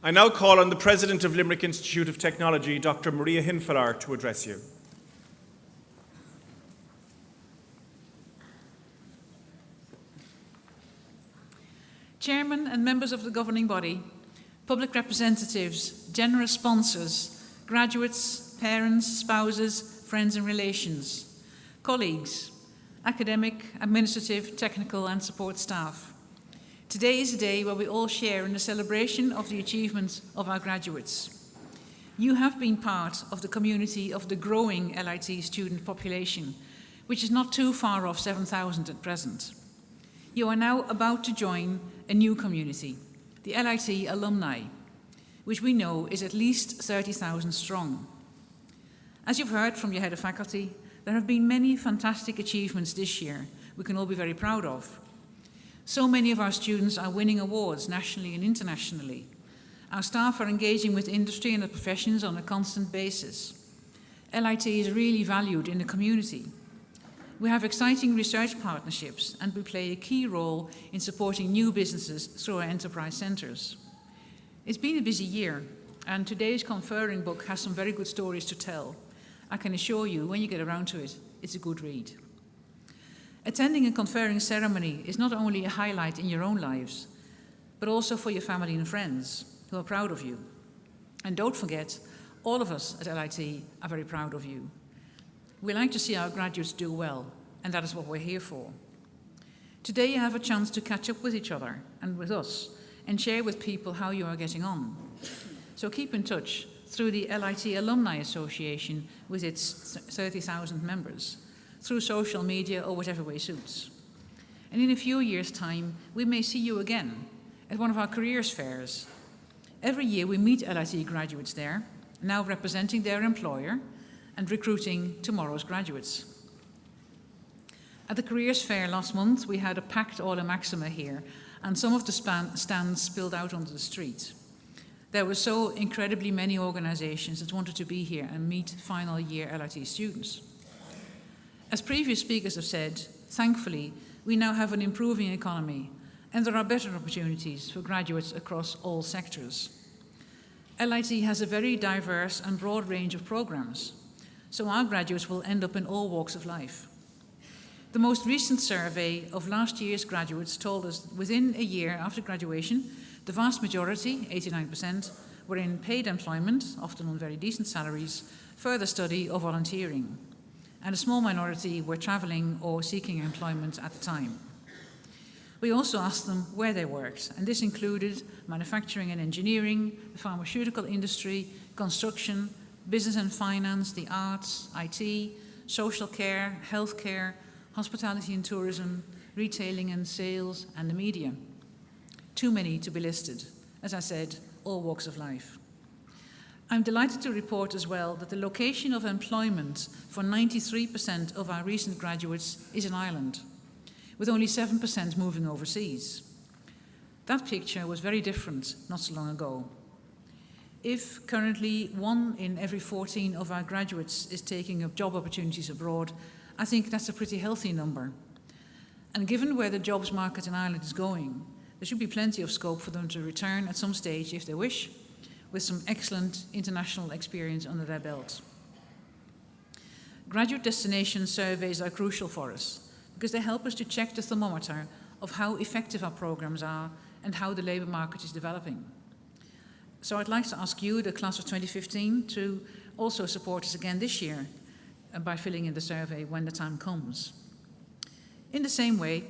Speaker 2: I now call on the President of Limerick Institute of Technology, Dr. Maria Hinfelar, to address you.
Speaker 7: Chairman and members of the governing body, public representatives, generous sponsors, graduates, parents, spouses, friends and relations, colleagues, academic, administrative, technical and support staff. Today is a day where we all share in the celebration of the achievements of our graduates. You have been part of the community of the growing LIT student population, which is not too far off 7,000 at present. You are now about to join a new community, the LIT alumni, which we know is at least 30,000 strong. As you've heard from your head of faculty, there have been many fantastic achievements this year we can all be very proud of. So many of our students are winning awards nationally and internationally. Our staff are engaging with industry and the professions on a constant basis. LIT is really valued in the community. We have exciting research partnerships and we play a key role in supporting new businesses through our enterprise centres. It's been a busy year and today's Conferring book has some very good stories to tell. I can assure you, when you get around to it, it's a good read. Attending a conferring ceremony is not only a highlight in your own lives, but also for your family and friends who are proud of you. And don't forget, all of us at LIT are very proud of you. We like to see our graduates do well, and that is what we're here for. Today you have a chance to catch up with each other and with us, and share with people how you are getting on. So keep in touch through the LIT Alumni Association with its 30,000 members, through social media or whatever way suits. And in a few years' time, we may see you again at one of our careers fairs. Every year we meet LIT graduates there, now representing their employer and recruiting tomorrow's graduates. At the careers fair last month, we had a packed Aula Maxima here, and some of the stands spilled out onto the street. There were so incredibly many organisations that wanted to be here and meet final year LIT students. As previous speakers have said, thankfully, we now have an improving economy and there are better opportunities for graduates across all sectors. LIT has a very diverse and broad range of programmes, so our graduates will end up in all walks of life. The most recent survey of last year's graduates told us within a year after graduation, the vast majority, 89%, were in paid employment, often on very decent salaries, further study or volunteering. And a small minority were travelling or seeking employment at the time. We also asked them where they worked, and this included manufacturing and engineering, the pharmaceutical industry, construction, business and finance, the arts, IT, social care, healthcare, hospitality and tourism, retailing and sales, and the media. Too many to be listed. As I said, all walks of life. I'm delighted to report as well that the location of employment for 93% of our recent graduates is in Ireland, with only 7% moving overseas. That picture was very different not so long ago. If currently 1 in every 14 of our graduates is taking up job opportunities abroad, I think that's a pretty healthy number. And given where the jobs market in Ireland is going, there should be plenty of scope for them to return at some stage if they wish, with some excellent international experience under their belt. Graduate destination surveys are crucial for us because they help us to check the thermometer of how effective our programmes are and how the labour market is developing. So I'd like to ask you, the class of 2015, to also support us again this year, by filling in the survey when the time comes. In the same way,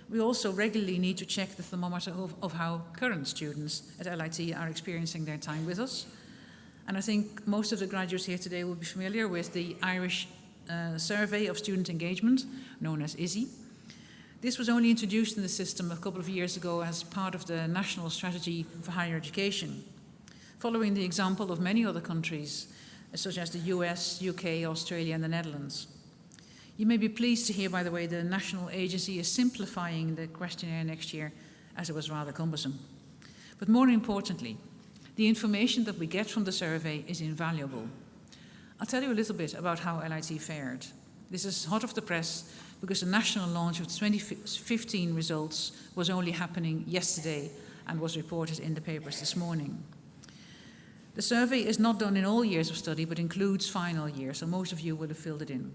Speaker 7: we also regularly need to check the thermometer of how current students at LIT are experiencing their time with us. And I think most of the graduates here today will be familiar with the Irish Survey of Student Engagement, known as ISEE. This was only introduced in the system a couple of years ago as part of the National Strategy for Higher Education, following the example of many other countries, such as the US, UK, Australia, and the Netherlands. You may be pleased to hear, by the way, the national agency is simplifying the questionnaire next year, as it was rather cumbersome. But more importantly, the information that we get from the survey is invaluable. I'll tell you a little bit about how LIT fared. This is hot off the press because the national launch of 2015 results was only happening yesterday and was reported in the papers this morning. The survey is not done in all years of study, but includes final year, so most of you will have filled it in.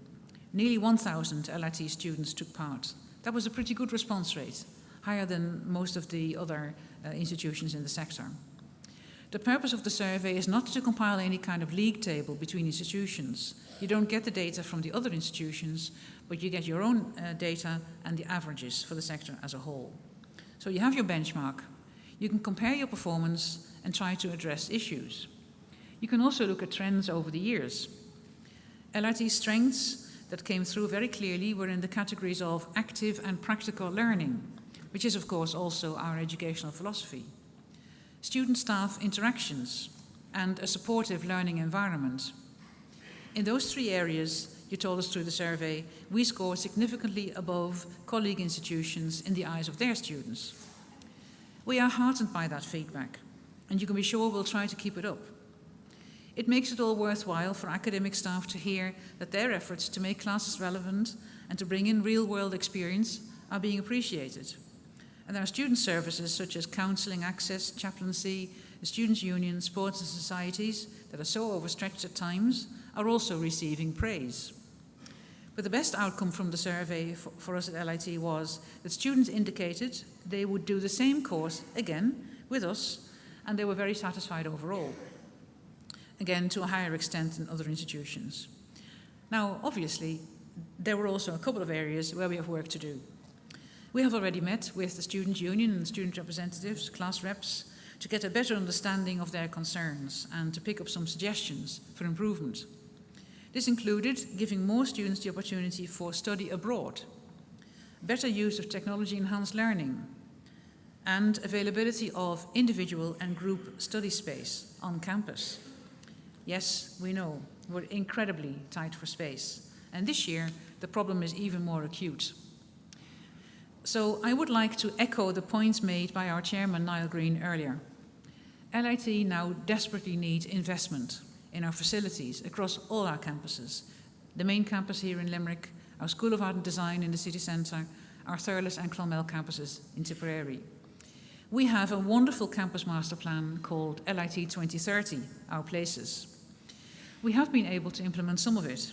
Speaker 7: Nearly 1,000 LIT students took part. That was a pretty good response rate, higher than most of the other institutions in the sector. The purpose of the survey is not to compile any kind of league table between institutions. You don't get the data from the other institutions, but you get your own data and the averages for the sector as a whole. So you have your benchmark. You can compare your performance and try to address issues. You can also look at trends over the years. LIT's strengths that came through very clearly were in the categories of active and practical learning, which is of course also our educational philosophy, student-staff interactions, and a supportive learning environment. In those three areas, you told us through the survey, we score significantly above colleague institutions in the eyes of their students. We are heartened by that feedback, and you can be sure we'll try to keep it up. It makes it all worthwhile for academic staff to hear that their efforts to make classes relevant and to bring in real-world experience are being appreciated. And our student services such as counselling, access, chaplaincy, the students' union, sports and societies that are so overstretched at times are also receiving praise. But the best outcome from the survey for us at LIT was that students indicated they would do the same course again with us, and they were very satisfied overall. Again, to a higher extent than other institutions. Now, obviously, there were also a couple of areas where we have work to do. We have already met with the student union and student representatives, class reps, to get a better understanding of their concerns and to pick up some suggestions for improvement. This included giving more students the opportunity for study abroad, better use of technology-enhanced learning, and availability of individual and group study space on campus. Yes, we know, we're incredibly tight for space, and this year the problem is even more acute. So I would like to echo the points made by our chairman, Niall Green, earlier. LIT now desperately needs investment in our facilities across all our campuses. The main campus here in Limerick, our School of Art and Design in the city centre, our Thurles and Clonmel campuses in Tipperary. We have a wonderful campus master plan called LIT 2030, Our Places. We have been able to implement some of it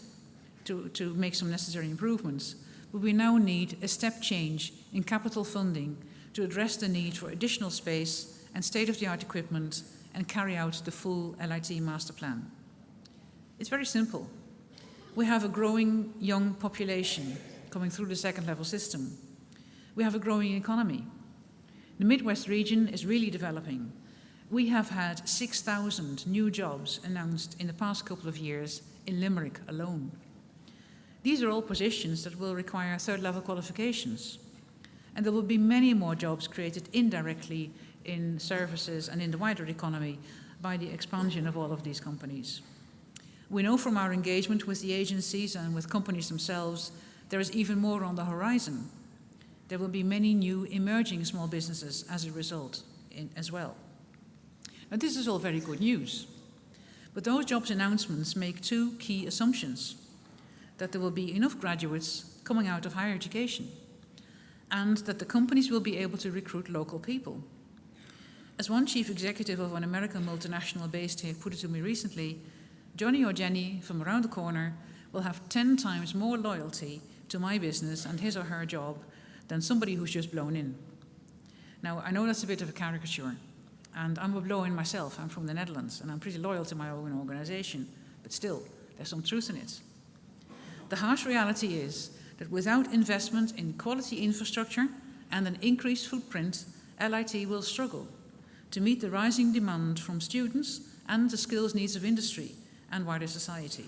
Speaker 7: to make some necessary improvements, but we now need a step change in capital funding to address the need for additional space and state-of-the-art equipment and carry out the full LIT master plan. It's very simple. We have a growing young population coming through the second level system. We have a growing economy. The Midwest region is really developing. We have had 6,000 new jobs announced in the past couple of years in Limerick alone. These are all positions that will require third-level qualifications. And there will be many more jobs created indirectly in services and in the wider economy by the expansion of all of these companies. We know from our engagement with the agencies and with companies themselves, there is even more on the horizon. There will be many new emerging small businesses as a result as well. Now, this is all very good news, but those jobs announcements make two key assumptions: that there will be enough graduates coming out of higher education, and that the companies will be able to recruit local people. As one chief executive of an American multinational based here put it to me recently, Johnny or Jenny from around the corner will have 10 times more loyalty to my business and his or her job than somebody who's just blown in. Now, I know that's a bit of a caricature, and I'm a blow-in myself. I'm from the Netherlands, and I'm pretty loyal to my own organisation, but still, there's some truth in it. The harsh reality is that without investment in quality infrastructure and an increased footprint, LIT will struggle to meet the rising demand from students and the skills needs of industry and wider society.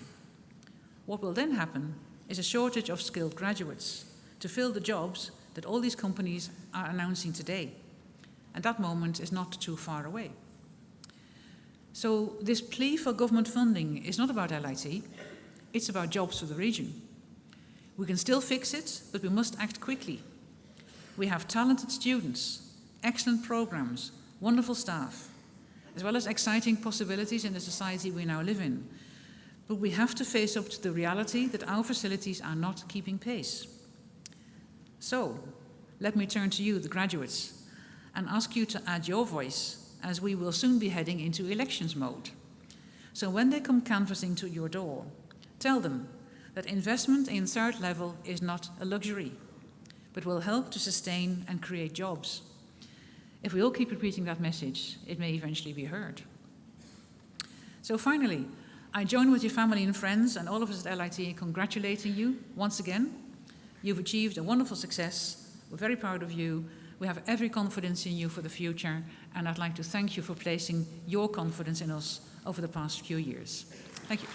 Speaker 7: What will then happen is a shortage of skilled graduates to fill the jobs that all these companies are announcing today. And that moment is not too far away. So this plea for government funding is not about LIT, it's about jobs for the region. We can still fix it, but we must act quickly. We have talented students, excellent programs, wonderful staff, as well as exciting possibilities in the society we now live in. But we have to face up to the reality that our facilities are not keeping pace. So, let me turn to you, the graduates, and ask you to add your voice, as we will soon be heading into elections mode. So when they come canvassing to your door, tell them that investment in third level is not a luxury, but will help to sustain and create jobs. If we all keep repeating that message, it may eventually be heard. So finally, I join with your family and friends and all of us at LIT in congratulating you once again. You've achieved a wonderful success. We're very proud of you. We have every confidence in you for the future, and I'd like to thank you for placing your confidence in us over the past few years. Thank you.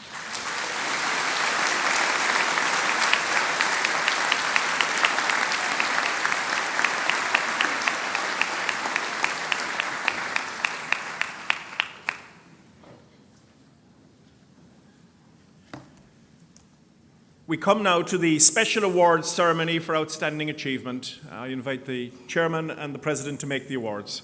Speaker 2: We come now to the special awards ceremony for outstanding achievement. I invite the Chairman and the President to make the awards.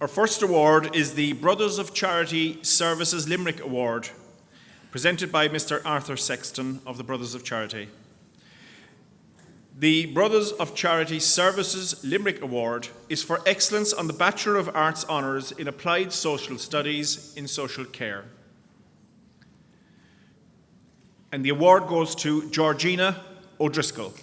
Speaker 2: Our first award is the Brothers of Charity Services Limerick Award, presented by Mr. Arthur Sexton of the Brothers of Charity. The Brothers of Charity Services Limerick Award is for excellence on the Bachelor of Arts Honours in Applied Social Studies in Social Care. And the award goes to Georgina O'Driscoll.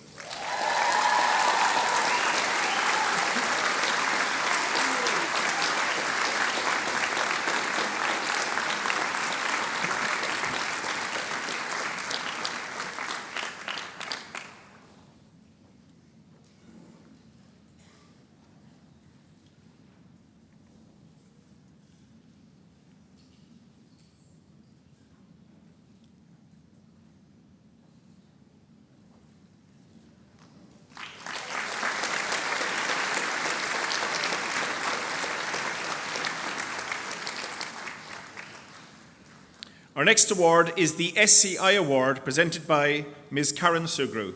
Speaker 2: Our next award is the SCI Award, presented by Ms. Karen Sugru.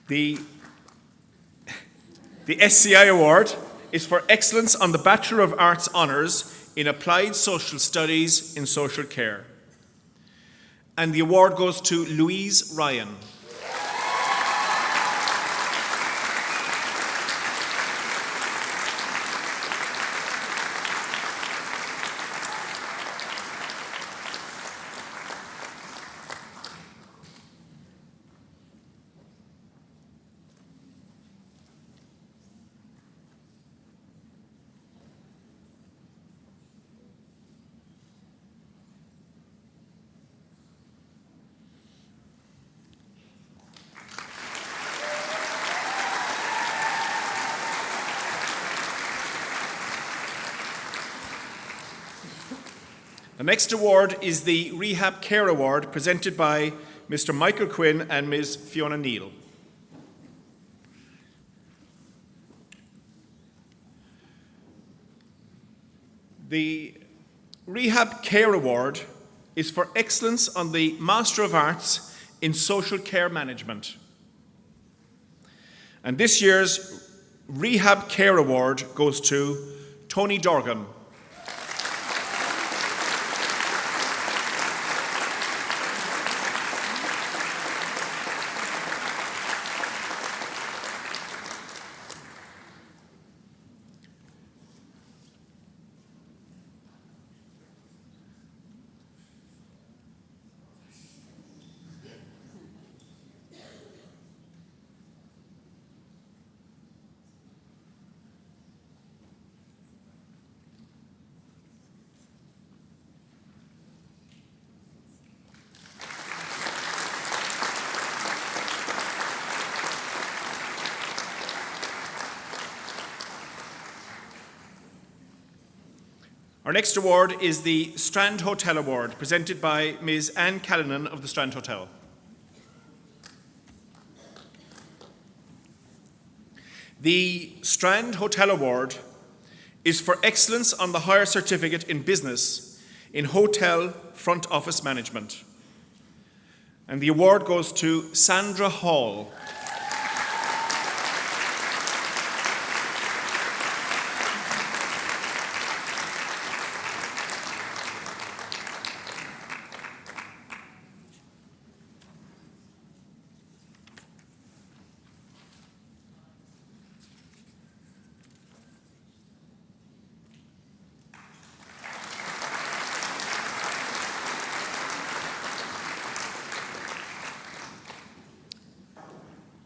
Speaker 2: The SCI Award is for excellence on the Bachelor of Arts Honours in Applied Social Studies in Social Care. And the award goes to Louise Ryan. The next award is the Rehab Care Award, presented by Mr. Michael Quinn and Ms. Fiona Neal. The Rehab Care Award is for excellence on the Master of Arts in Social Care Management. And this year's Rehab Care Award goes to Tony Dorgan. Our next award is the Strand Hotel Award, presented by Ms. Anne Callanan of the Strand Hotel. The Strand Hotel Award is for excellence on the higher certificate in business in hotel front office management. And the award goes to Sandra Hall.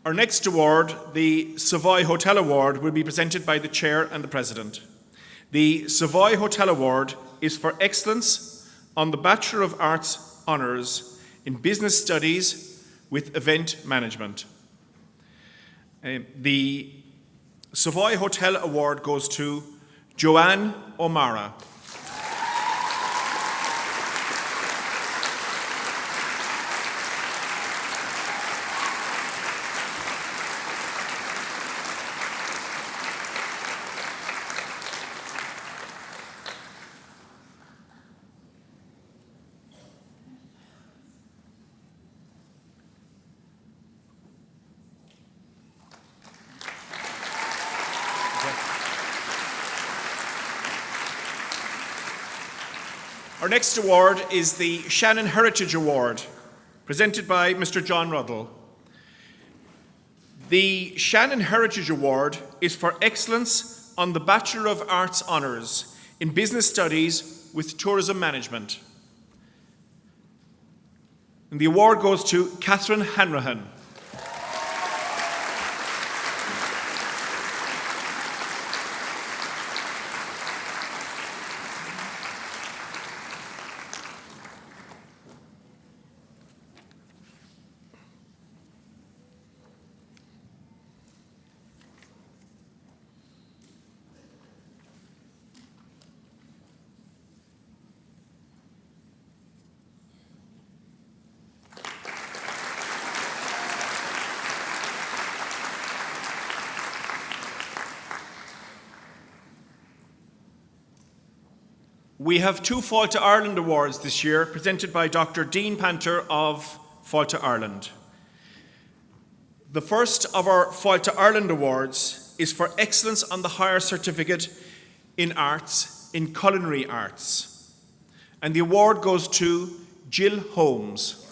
Speaker 2: Our next award, the Savoy Hotel Award, will be presented by the Chair and the President. The Savoy Hotel Award is for excellence on the Bachelor of Arts honours in Business Studies with Event Management. The Savoy Hotel Award goes to Joanne O'Mara. Our next award is the Shannon Heritage Award, presented by Mr. John Ruddle. The Shannon Heritage Award is for excellence on the Bachelor of Arts honours in Business Studies with Tourism Management. And the award goes to Catherine Hanrahan. We have two Fáilte Ireland Awards this year, presented by Dr. Dean Panter of Fáilte Ireland. The first of our Fáilte Ireland Awards is for excellence on the higher certificate in arts, in culinary arts. And the award goes to Jill Holmes.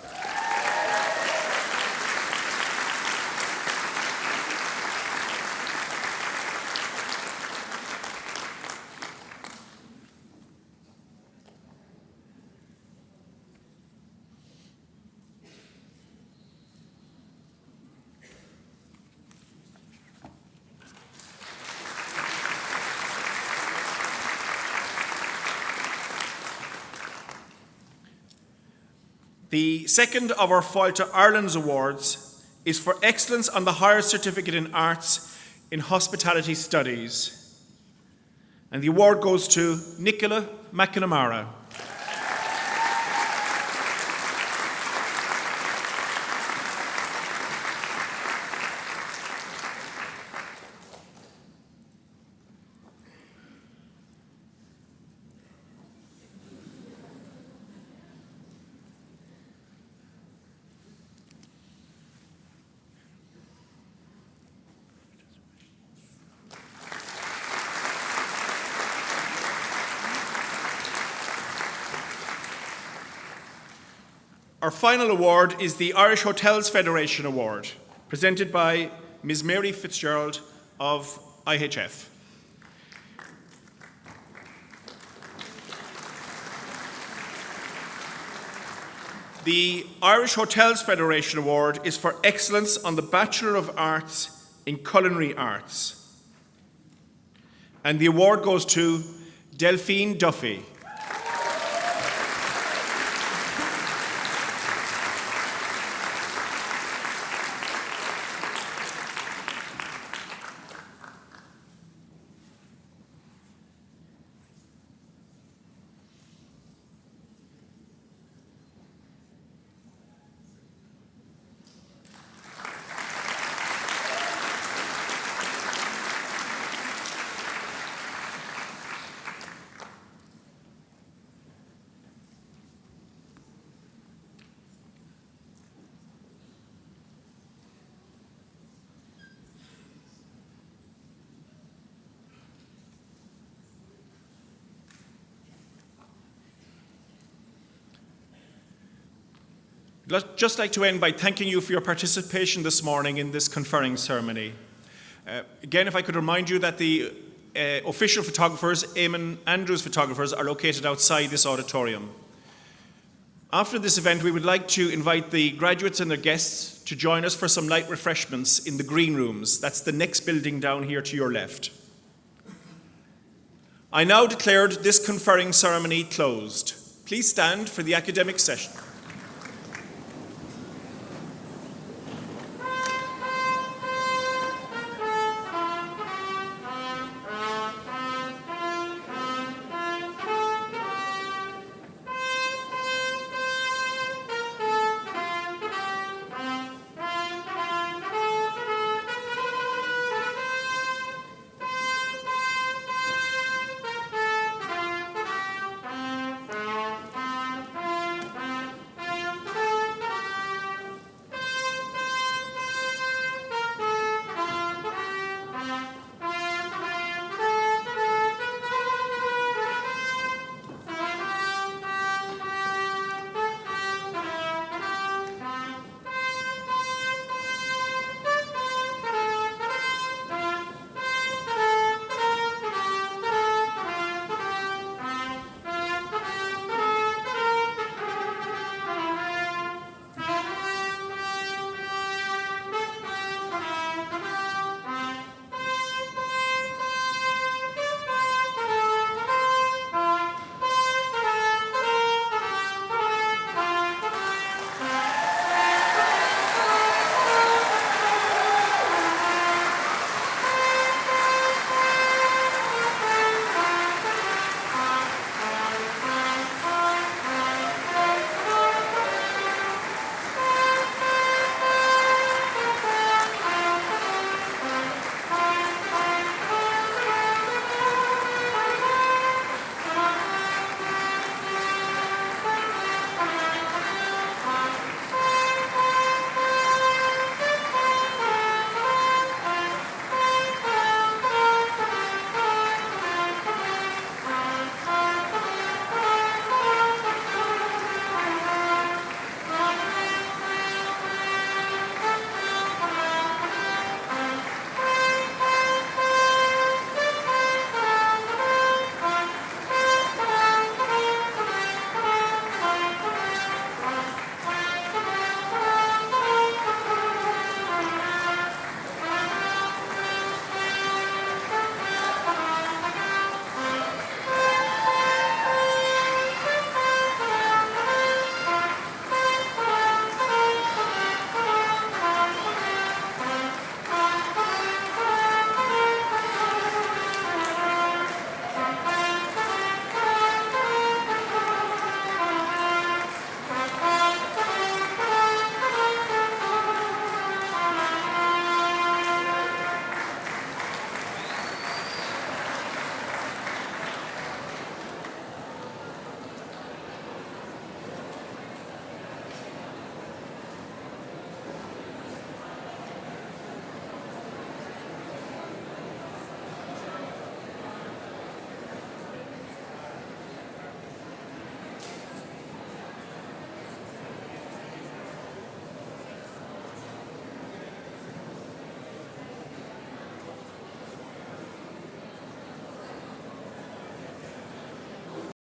Speaker 2: The second of our Fáilte Ireland's awards is for excellence on the higher certificate in arts in hospitality studies. And the award goes to Nicola McNamara. Our final award is the Irish Hotels Federation Award, presented by Ms. Mary Fitzgerald of IHF. The Irish Hotels Federation Award is for excellence on the Bachelor of Arts in Culinary Arts. And the award goes to Delphine Duffy. I'd just like to end by thanking you for your participation this morning in this conferring ceremony. Again, if I could remind you that the official photographers, Eamon Andrews photographers, are located outside this auditorium. After this event, we would like to invite the graduates and their guests to join us for some light refreshments in the green rooms. That's the next building down here to your left. I now declare this conferring ceremony closed. Please stand for the academic session.